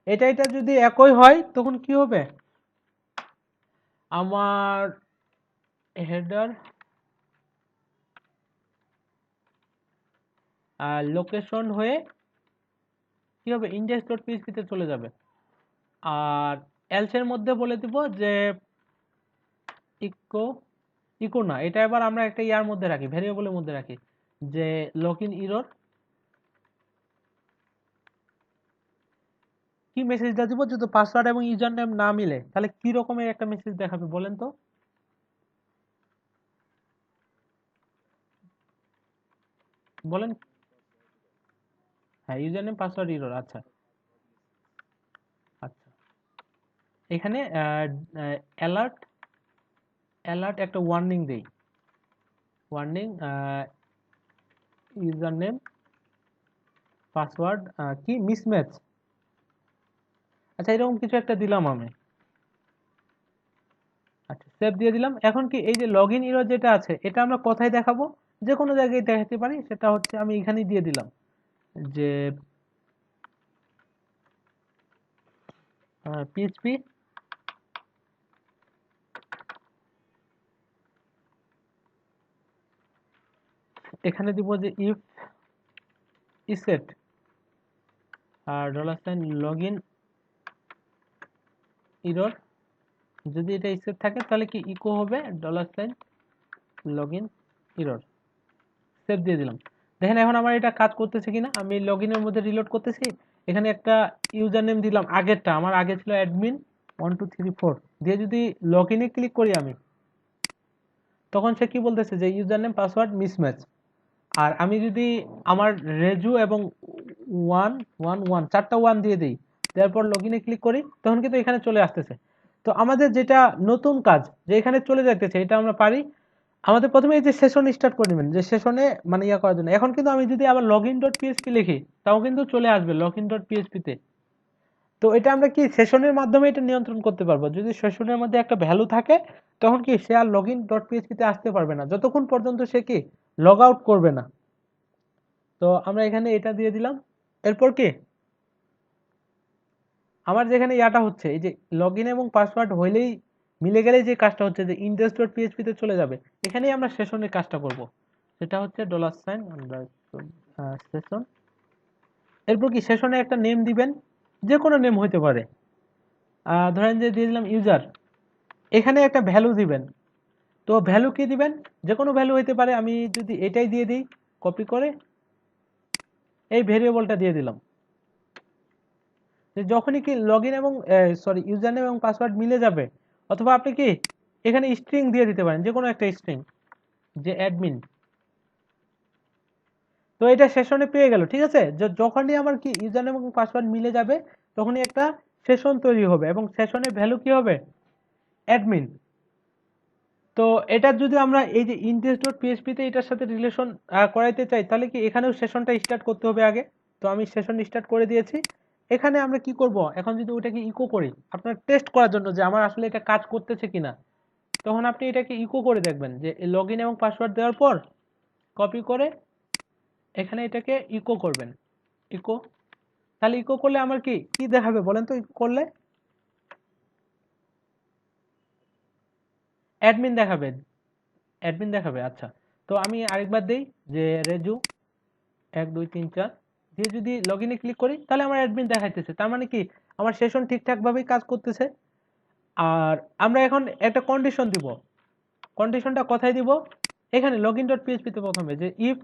এটা যদি একই হয় তখন কি হবে, আমার হেডার লোকেশন হয়ে কি হবে, ইন্ডেক্স ডট পিএইচপি তে চলে যাবে। আর এলস এর মধ্যে বলে দিব যে ইকো, ইকো না, এটা এবার আমরা একটা ইয়ার মধ্যে রাখি, ভেরিয়েবলের মধ্যে রাখি, যে লগইন এরর, কি মেসেজটা দিব, যদি পাসওয়ার্ড এবং ইউজার নেম না মিলে তাহলে কি রকমের একটা মেসেজ দেখাবে বলেন তো, বলেন। হ্যাঁ, ইউজার নেম পাসওয়ার্ড এরর, আচ্ছা আচ্ছা। এখানে অ্যালার্ট, অ্যালার্ট একটা ওয়ার্নিং দেই, ওয়ার্নিং ইউজার নেম পাসওয়ার্ড কি মিসম্যাচ, আচ্ছা এরকম কিছু একটা দিলাম আমি, আচ্ছা সেভ দিয়ে দিলাম। এখন কি এই যে লগইন এরর যেটা আছে এটা আমরা কোথায় দেখাবো, যে কোনো জায়গায় দেখাতে পারি, সেটা হচ্ছে আমি এখানেই দিয়ে দিলাম, যে পিএইচপি এখানে দিব যে ইফ ইসেট আর ডলার সাইন লগইন এরর, যদি এটা ইসেট থাকে তাহলে কি ইকো হবে dollar sign login error, save দিয়ে দিলাম। দেখেন এখন আমার এটা কাজ করতেছে কিনা, আমি লগইনের মধ্যে রিলোড করতেছি, এখানে একটা ইউজার নেম দিলাম আগেরটা, আমার আগে ছিল অ্যাডমিন 1234 দিয়ে যদি লগইনে ক্লিক করি আমি, তখন সে কি বলতেছে যে ইউজার নেম পাসওয়ার্ড মিসম্যাচ। আর আমি যদি আমার রেজু এবং 111 4টা 1 দিয়ে দিই, তারপর লগইনে ক্লিক করি, তখন কিন্তু এখানে চলে আসতেছে। তো আমাদের যেটা নতুন কাজ যে এখানে চলে যাইতেছে এটা আমরা পারি, আমাদের প্রথমে এই যে সেশন স্টার্ট করে নেবেন, যে সেশনে মানে ইয়া করার জন্য, এখন কিন্তু আমি যদি আবার লগইন ডট পিএইচপি লিখি তাও কিন্তু চলে আসবে লগইন ডট পিএইচপি তে। তো এটা আমরা কি সেশনের মাধ্যমে এটা নিয়ন্ত্রণ করতে পারবো, যদি সেশনের মধ্যে একটা ভ্যালু থাকে তখন কি সে আর লগইন ডট পিএইচপি তে আসতে পারবে না যতক্ষণ পর্যন্ত সে কি লগ আউট করবে না। তো আমরা এখানে এটা দিয়ে দিলাম। এরপর কি আমার যেখানে ইয়াটা হচ্ছে, এই যে লগইন এবং পাসওয়ার্ড হইলেই মিলে গেলেই যে কাজটা হচ্ছে যে ইন্ডেক্স ডট পিএইচপি তে চলে যাবে, এখানেই আমরা সেশনের কাজটা করব, সেটা হচ্ছে ডলার সাইন আমরা সেশন। এরপর কি সেশনে একটা নেম দিবেন, যে কোনো নেম হইতে পারে, ধরেন যে দিয়ে দিলাম ইউজার, এখানে একটা ভ্যালু দিবেন। তো ভ্যালু কি দিবেন, যে কোনো ভ্যালু হইতে পারে, আমি যদি এটাই দিয়ে দিই, কপি করে এই ভেরিয়েবলটা দিয়ে দিলাম, যে যখনই কি লগইন এবং সরি ইউজার নেম এবং পাসওয়ার্ড মিলে যাবে, অথবা আপনি কি এখানে স্ট্রিং দিয়ে দিতে পারেন, যে কোনো একটা স্ট্রিং, যে অ্যাডমিন। তো এটা সেশনে পেয়ে গেল, ঠিক আছে। যখনই আমার কি ইউজার নেম এবং পাসওয়ার্ড মিলে যাবে তখনই একটা সেশন তৈরি হবে, এবং সেশনের ভ্যালু কি হবে, অ্যাডমিন। তো এটা যদি আমরা এই যে ইনডেক্স ডট পিএইচপি তে এটার সাথে রিলেশন করাইতে চাই, তাহলে কি এখানেও সেশনটা স্টার্ট করতে হবে আগে। তো আমি সেশন স্টার্ট করে দিয়েছি। এখানে আমরা কি করব, এখন যদি ওটাকে ইকো করি আপনার টেস্ট করার জন্য যে আমার আসলে এটা কাজ করতেছে কিনা, তখন আপনি এটাকে ইকো করে দেখবেন, যে লগইন এবং পাসওয়ার্ড দেওয়ার পর কপি করে এখানে এটাকে ইকো করবেন, ইকো। তাহলে ইকো করলে আমার কি কি দেখাবে বলেন তো? ইকো করলে অ্যাডমিন দেখাবে, অ্যাডমিন দেখাবে। আচ্ছা, তো আমি আরেকবার দেই যে রেজু 1 2 3 4 দিয়ে যদি লগ ইনে ক্লিক করি তাহলে আমার অ্যাডমিন দেখাইতেছে। তার মানে কি আমার সেশন ঠিকঠাক ভাবেই কাজ করতেছে। আর আমরা এখন একটা কন্ডিশন দিব। কন্ডিশনটা কোথায় দিব? এখানে লগইন ডট পিএইচপি তে প্রথমে যে ইফ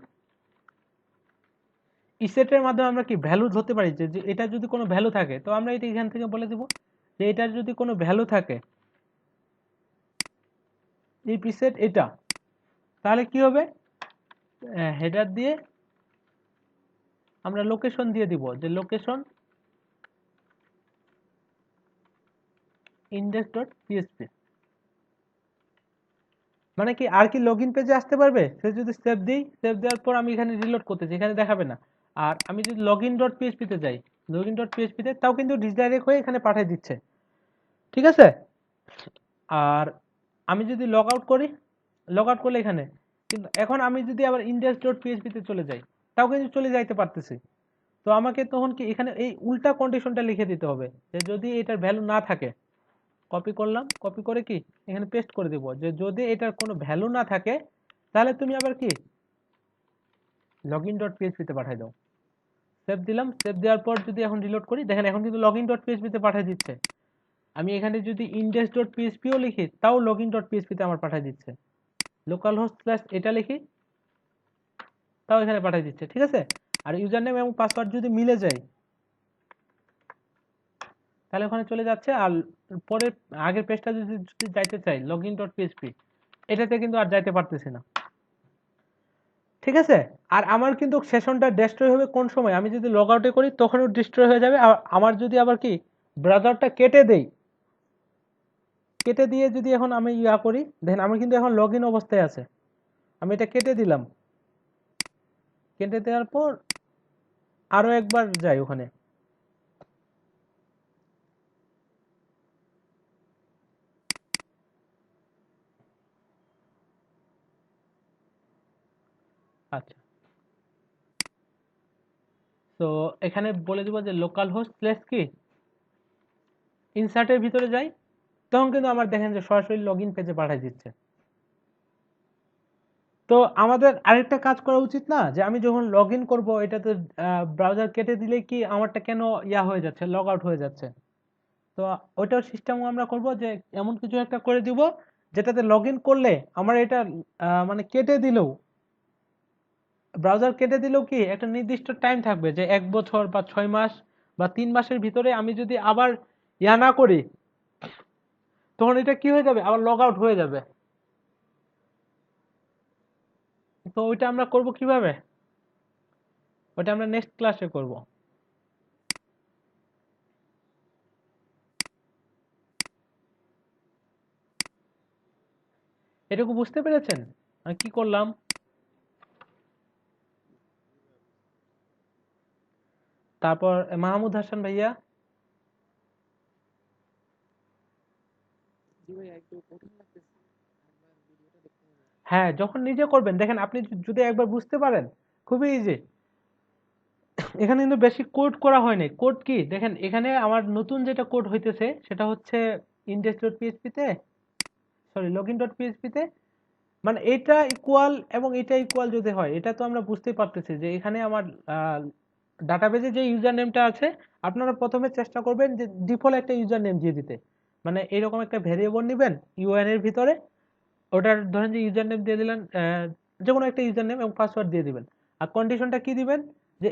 ইসেটের মাধ্যমে আমরা কি ভ্যালু ধরতে পারি যে যে এটা যদি কোনো ভ্যালু থাকে তো আমরা এটা এখান থেকে বলে দিব যে এটার যদি কোনো ভ্যালু থাকে, এই প্রিসেট এটা, তাহলে কি হবে? হেডার দিয়ে আমরা লোকেশন দিয়ে দিব যে লোকেশন ইন্ডেক্স ডট পিএইচপি। মানে কি আর কি লগইন পেজে আসতে পারবে? সে যদি সেভ দিই, সেভ দেওয়ার পর আমি এখানে রিলোড করতেছি, এখানে দেখাবে না। আর আমি যদি লগইন ডট পিএইচপি তে যাই, লগইন ডট পিএইচপি তে তাও কিন্তু ডিসডাইরেক্ট হয়ে এখানে পাঠিয়ে দিচ্ছে। ঠিক আছে? আর আমি যদি লগ আউট করি, লগ আউট করলে এখানে কিন্তু এখন আমি যদি আবার ইন্ডেক্স ডট পিএইচপি তে চলে যাই তাও কিন্তু চলে যাইতে পারতেছি। তো আমাকে তখন কি এখানে এই উল্টা কন্ডিশনটা লিখে দিতে হবে যে যদি এটার ভ্যালু না থাকে, কপি করলাম, কপি করে কি এখানে পেস্ট করে দিব যে যদি এটার কোনো ভ্যালু না থাকে তাহলে তুমি আবার কি লগইন ডট পিএইচপি তে পাঠিয়ে দাও। সেভ দিলাম, সেভ দেওয়ার পর যদি এখন রিলোড করি দেখেন এখন কিন্তু লগইন ডট পিএইচপি তে পাঠিয়ে দিচ্ছে। আমি এখানে যদি ইন্ডেক্স ডট পিএইচপিও লিখি তাও লগইন ডট পিএইচপি তে আমার পাঠিয়ে দিচ্ছে। লোকাল হোস্ট স্ল্যাশ এটা লিখি তাও এখানে পাঠিয়ে দিচ্ছে। ঠিক আছে? আর ইউজার নেম এবং পাসওয়ার্ড যদি মিলে যায় তাহলে ওখানে চলে যাচ্ছে। আর পরে আগের পেজটা যদি যদি যাইতে চাই লগইন ডট পিএইচপি, এটাতে কিন্তু আর যাইতে পারতেছি না। ঠিক আছে? আর আমার কিন্তু সেশনটা ডেস্ট্রয় হবে কোন সময়? আমি যদি লগ আউটে করি তখনও ডিস্ট্রয় হয়ে যাবে। আর আমার যদি আবার কি ব্রাউজারটা কেটে দেই, কেটে দিয়ে যদি এখন আমি ইয়া করি দেখেন আমার কিন্তু এখন লগ ইন অবস্থায় আছে। আমি এটা কেটে দিলাম, কেটে দেওয়ার পর আরো একবার যাই ওখানে। আচ্ছা, তো এখানে বলে দিব যে লোকাল হোস্ট স্ল্যাশ কি ইনসার্টের ভিতরে যাই, তখন কিন্তু আমার দেখেন যে সরাসরি লগ ইন পেজে পাঠিয়ে দিচ্ছে। তো আমাদের আরেকটা কাজ করা উচিত না যে আমি যখন লগ ইন করবো এটাতে ব্রাউজার কেটে দিলে কি আমারটা কেন ইয়া হয়ে যাচ্ছে, লগ আউট হয়ে যাচ্ছে? তো ওইটার সিস্টেম আমরা করব যে এমন কিছু একটা করে দিব যেটাতে লগ ইন করলে আমার এটা মানে কেটে দিলেও, ব্রাউজার কেটে দিলেও কি একটা নির্দিষ্ট টাইম থাকবে যে 1 বছর বা 6 মাস বা 3 মাসের ভিতরে আমি যদি আবার ইয়া না করি তখন এটা কি হয়ে যাবে, আবার লগ আউট হয়ে যাবে। তো ওইটা আমরা করব কিভাবে? ওটা আমরা নেক্সট ক্লাসে করব। এটুকু বুঝতে পেরেছেন আমি কি করলাম? তারপর মাহমুদ হাসান ভাইয়া। হ্যাঁ, যখন নিজে করবেন দেখেন আপনি যদি একবার বুঝতে পারেন খুবই ইজি। এখানে কিন্তু বেশি কোড করা হয়নি। কোড কি দেখেন এখানে আমার নতুন যেটা কোড হইতেছে সেটা হচ্ছে ইন্ডেক্স ডট পিএইচপি তে, সরি লগইন ডট পিএইচপি তে, মানে এটা ইকুয়াল এবং এটা ইকুয়াল যদি হয় এটা তো আমরা বুঝতেই পারতেছি যে এখানে আমার ডাটাবেজে যে ইউজার নেমটা আছে আপনারা প্রথমে চেষ্টা করবেন যে ডিফল্ট একটা ইউজার নেম দিয়ে দিতে। মানে এরকম একটা ভেরিয়েবল নেবেন ইউআর এর ভিতরে, ওটার ধরেন যে ইউজার নেম দিয়ে দিলেন, যে কোনো একটা ইউজার নেম এবং পাসওয়ার্ড দিয়ে দিবেন। আর কন্ডিশনটা কি দিবেন যে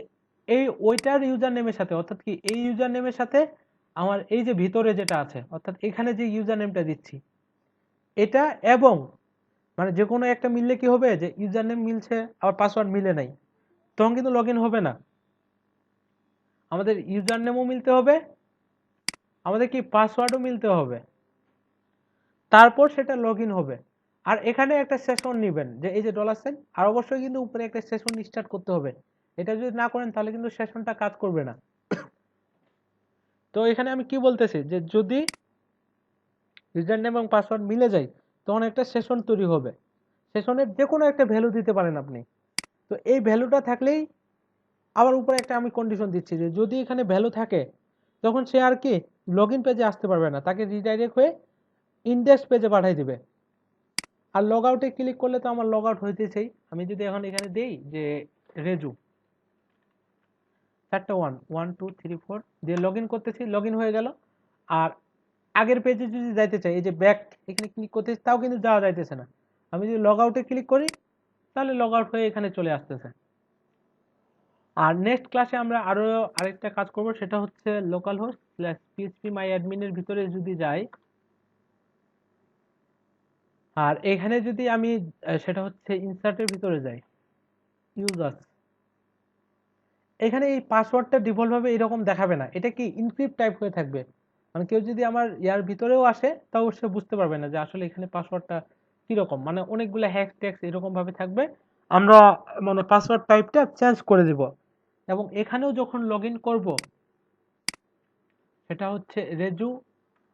এই ওইটার ইউজার নেমের সাথে অর্থাৎ কি এই ইউজার নেমের সাথে আমার এই যে ভিতরে যেটা আছে অর্থাৎ এখানে যে ইউজার নেমটা দিচ্ছি এটা এবং মানে যে কোনো একটা মিললে কি হবে যে ইউজার নেম মিলছে আবার পাসওয়ার্ড মিলে নাই, তখন কিন্তু লগ ইন হবে না। আমাদের ইউজার নেমও মিলতে হবে, আমাদের কি পাসওয়ার্ডও মিলতে হবে, তারপর সেটা লগ ইন হবে। আর এখানে একটা সেশন নেবেন যে এই যে $, আর অবশ্যই কিন্তু উপরে একটা সেশন স্টার্ট করতে হবে। এটা যদি না করেন তাহলে কিন্তু সেশনটা কাজ করবে না। তো এখানে আমি কি বলতেছি যে যদি ইউজার নেম এবং পাসওয়ার্ড মিলে যায় তখন একটা সেশন তৈরি হবে। সেশনের যে কোনো একটা ভ্যালু দিতে পারেন আপনি। তো এই ভ্যালুটা থাকলেই আবার উপরে একটা আমি কন্ডিশন দিচ্ছি যে যদি এখানে ভ্যালু থাকে তখন সে আর কি লগ ইন পেজে আসতে পারবে না, তাকে রিডাইরেক্ট হয়ে ইন্ডেক্স পেজে পাঠিয়ে দিবে। আর লগ আউটে ক্লিক করলে তো আমার লগ আউট হইতেছেই। আমি যদি এখন এখানে দেই যে রেজু 4টা 1 1 2 3 4 দিয়ে লগ ইন করতেছি, লগ ইন হয়ে গেল। আর আগের পেজে যদি যাইতে চাই এই যে ব্যাক এখানে ক্লিক করতেছি তাও কিন্তু যাওয়া যাইতেছে না। আমি যদি লগ আউটে ক্লিক করি তাহলে লগ আউট হয়ে এখানে চলে আসতেছে। আর নেক্সট ক্লাসে আমরা আরো আরেকটা কাজ করব, সেটা হচ্ছে local host slash PHP my অ্যাডমিনের ভিতরে যদি যাই, আর এখানে যদি আমি সেটা হচ্ছে ইনসার্টের ভিতরে যাই ইউজার্স, এখানে এই পাসওয়ার্ডটা ডিফল্ট ভাবে এরকম দেখাবে না, এটা কি ইনক্রিপ্ট টাইপ হয়ে থাকবে। মানে কেউ যদি আমার ইয়ার ভিতরেও আসে তাও সে বুঝতে পারবে না যে আসলে এখানে পাসওয়ার্ডটা কিরকম, মানে অনেকগুলো হ্যাশ ট্যাক্স এরকম ভাবে থাকবে। আমরা মানে পাসওয়ার্ড টাইপটা চেঞ্জ করে দিব। এবং এখানেও যখন লগ ইন করবো সেটা হচ্ছে রেজু,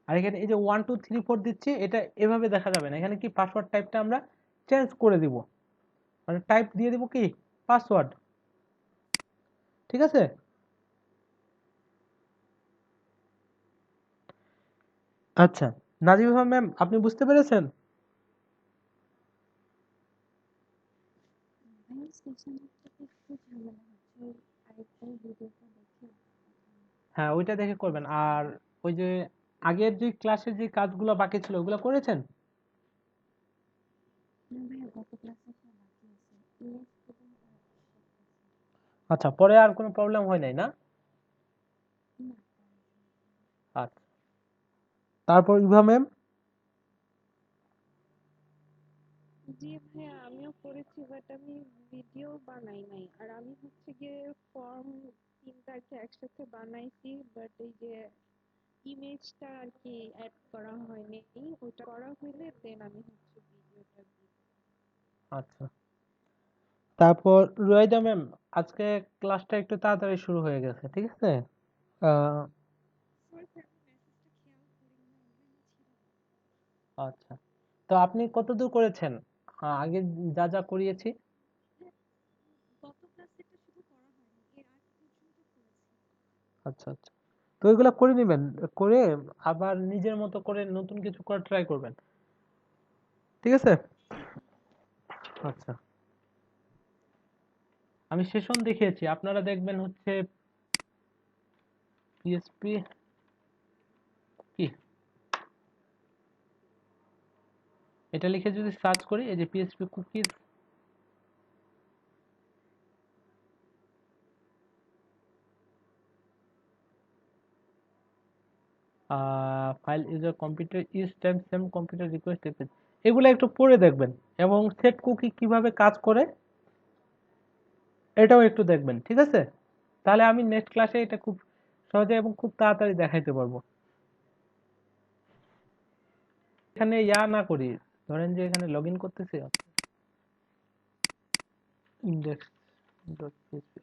আর এখানে এই যে 1 2 3 4 দিচ্ছি এটা এভাবে দেখা যাবে না, এখানে কি পাসওয়ার্ড টাইপটা আমরা চেঞ্জ করে দিব, মানে টাইপ দিয়ে দিব কি পাসওয়ার্ড। ঠিক আছে, আচ্ছা নাজিফা ম্যাম আপনি বুঝতে পেরেছেন? ভাই সেশনটা একটু ঝামেলা হচ্ছে, আরেকবার ভিডিওটা দেখে। হ্যাঁ ওইটা দেখে করবেন। আর ওই যে আগের যে ক্লাসের যে কাজগুলো বাকি ছিল ওগুলো করেছেন? না ভাইয়া, গত ক্লাসে একটা বাকি আছে, ইমেজ এবং আচ্ছা পরে আর কোনো প্রবলেম হয় নাই না? না। আচ্ছা তারপর ইভা ম্যাম? জি ভাইয়া, আমিও করেছি বাট আমি ভিডিও বানাই নাই। আর আমি হচ্ছে গিয়ে ফর্ম তিনটাকে একসাথে বানাইছি, বাট এই যে ইমেজটা আর কি অ্যাড করা হয়নি। ওটা করা হইলে দেন আমি হচ্ছে ভিডিওটা দিব। আচ্ছা তারপর রুয়াইদা ম্যাম, আজকে ক্লাসটা একটু তাড়াতাড়ি শুরু হয়ে গেছে, ঠিক আছে? আহ, আচ্ছা তো আপনি কতদূর করেছেন আগে যা যা করিয়েছি? গত ক্লাসেরটা শুধু করা হয়নি, এর আগ পর্যন্ত করেছি। আচ্ছা আচ্ছা, তো এগুলা করে নেবেন, করে আবার নিজের মতো করে নতুন কিছু করার ট্রাই করবেন, ঠিক আছে? জি ভাই। আচ্ছা আমি সেশন দেখিয়েছি, আপনারা দেখবেন হচ্ছে পিএসপি কি এটা লিখে যদি সার্চ করি, এই যে PSP cookies, file user computer is time same computer request এগুলো একটু পড়ে দেখবেন, এবং সেট কুকি কিভাবে কাজ করে এটাও একটু দেখবেন, ঠিক আছে? তাহলে আমি নেক্সট ক্লাসে এটা খুব সহজে এবং খুব তাড়াতাড়ি দেখাইতে পারবো। এখানে ইয়া না করি, ধরেন যে এখানে লগ ইন করতেছি ইন্ডেক্স ডট পিএসপি,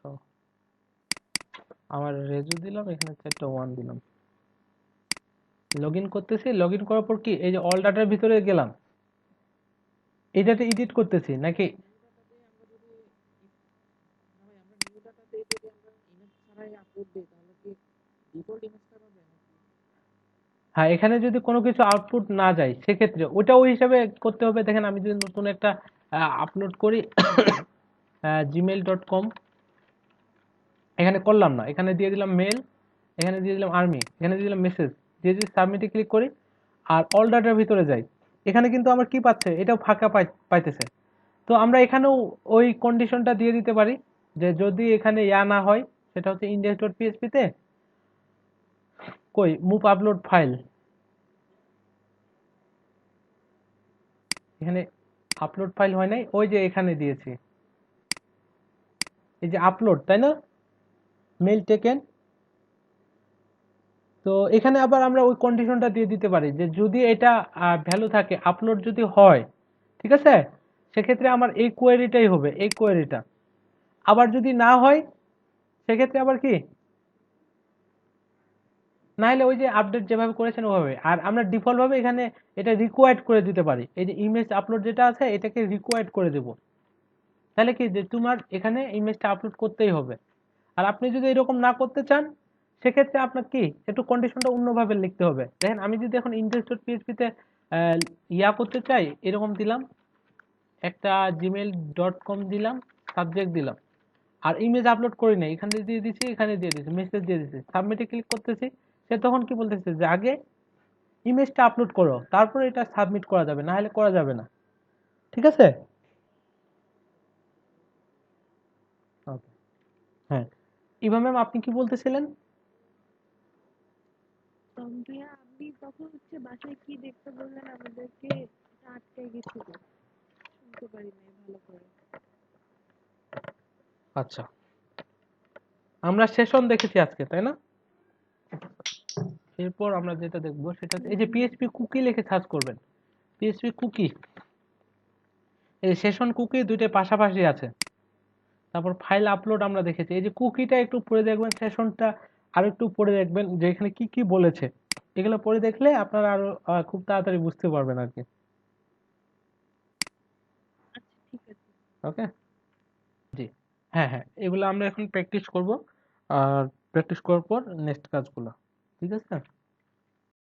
আমার রেজু দিলাম, এখানে 4টা 1 দিলাম, লগ ইন করতেছি, লগ ইন করার পর কি এই যে অল ডাটার ভিতরে গেলাম, এটাতে এডিট করতেছি নাকি? হ্যাঁ এখানে যদি কোনো কিছু আউটপুট না যায় সেক্ষেত্রে ওটা ওই হিসাবে করতে হবে। দেখেন আমি যদি নতুন একটা আপলোড করি gmail.com, এখানে করলাম না, এখানে দিয়ে দিলাম মেল, এখানে দিয়ে দিলাম আর্মি, এখানে দিয়ে দিলাম মেসেজ, দিয়ে যদি সাবমিটে ক্লিক করি আর অল ডাটার ভিতরে যাই, এখানে কিন্তু আমার কি পাচ্ছে, এটাও ফাঁকা পাইতেছে। তো আমরা এখানেও ওই কন্ডিশনটা দিয়ে দিতে পারি যে যদি এখানে ইয়া না হয়, সেটা হচ্ছে index.php তে কই মুভ আপলোড ফাইল, এখানে আপলোড ফাইল হয় নাই, ওই যে এখানে দিয়েছি এই যে আপলোড, তাই না, মেল টেকেন। তো এখানে আবার আমরা ওই কন্ডিশনটা দিয়ে দিতে পারি যে যদি এটা ভ্যালু থাকে, আপলোড যদি হয়, ঠিক আছে, সেক্ষেত্রে আমার এই কোয়েরিটাই হবে, এই কোয়েরিটা। আবার যদি না হয় সেক্ষেত্রে আবার কি, না হলে ওই যে আপডেট যেভাবে করেছেন ওভাবে। আর আমরা ডিফল্ট ভাবে এখানে এটা রিকোয়ার্ড করে দিতে পারি, এই যে ইমেজ আপলোড যেটা আছে এটাকে রিকোয়ার্ড করে দেব, তাহলে কি যে তোমার এখানে ইমেজটা আপলোড করতেই হবে। আর আপনি যদি এরকম না করতে চান সেক্ষেত্রে আপনার কি একটু কন্ডিশনটা অন্যভাবে লিখতে হবে। দেখেন আমি যদি এখন index.php তে ইয়া করতে চাই, এরকম দিলাম একটা gmail.com দিলাম, সাবজেক্ট দিলাম, আর ইমেজ আপলোড করি নাই, এখানে দিয়ে দিচ্ছি, এখানে দিয়ে দিচ্ছি, মেসেজ দিয়ে দিচ্ছি, সাবমিটে ক্লিক করতেছি, সে তখন কি বলতেছে যে আগে ইমেজটা আপলোড করো তারপর এটা সাবমিট করা যাবে, না হলে করা যাবে না। ঠিক আছে? ওকে। হ্যাঁ, ইভা ম্যাম আপনি কি বলতেছিলেন? ভাইয়া আপনি তখন হচ্ছে বাসায় কি দেখতে বললেন আমাদেরকে, এটা আটকে গেছিল, শুনতে পারি নাই ভালো করে। আচ্ছা, আমরা সেশন দেখেছি আজকে, তাই না? এরপর আমরা যেটা দেখবো সেটা এই যে পিএইচপি কুকি লিখে সার্চ করবেন। পিএইচপি কুকি, এই সেশন কুকি দুইটা পাশাপাশি আছে। তারপর ফাইল আপলোড আমরা দেখেছি, এই যে কুকিটা একটু পড়ে দেখবেন, সেশনটা আর একটু পড়ে দেখবেন যে এখানে কি কি বলেছে। এগুলো পড়ে দেখলে আপনারা আরো খুব তাড়াতাড়ি বুঝতে পারবেন আর কি। আচ্ছা ঠিক আছে। ওকে। জি। হ্যাঁ হ্যাঁ, এগুলো আমরা এখন প্র্যাকটিস করব, আর প্র্যাকটিস করার পর নেক্সট কাজগুলো। ঠিক আছে।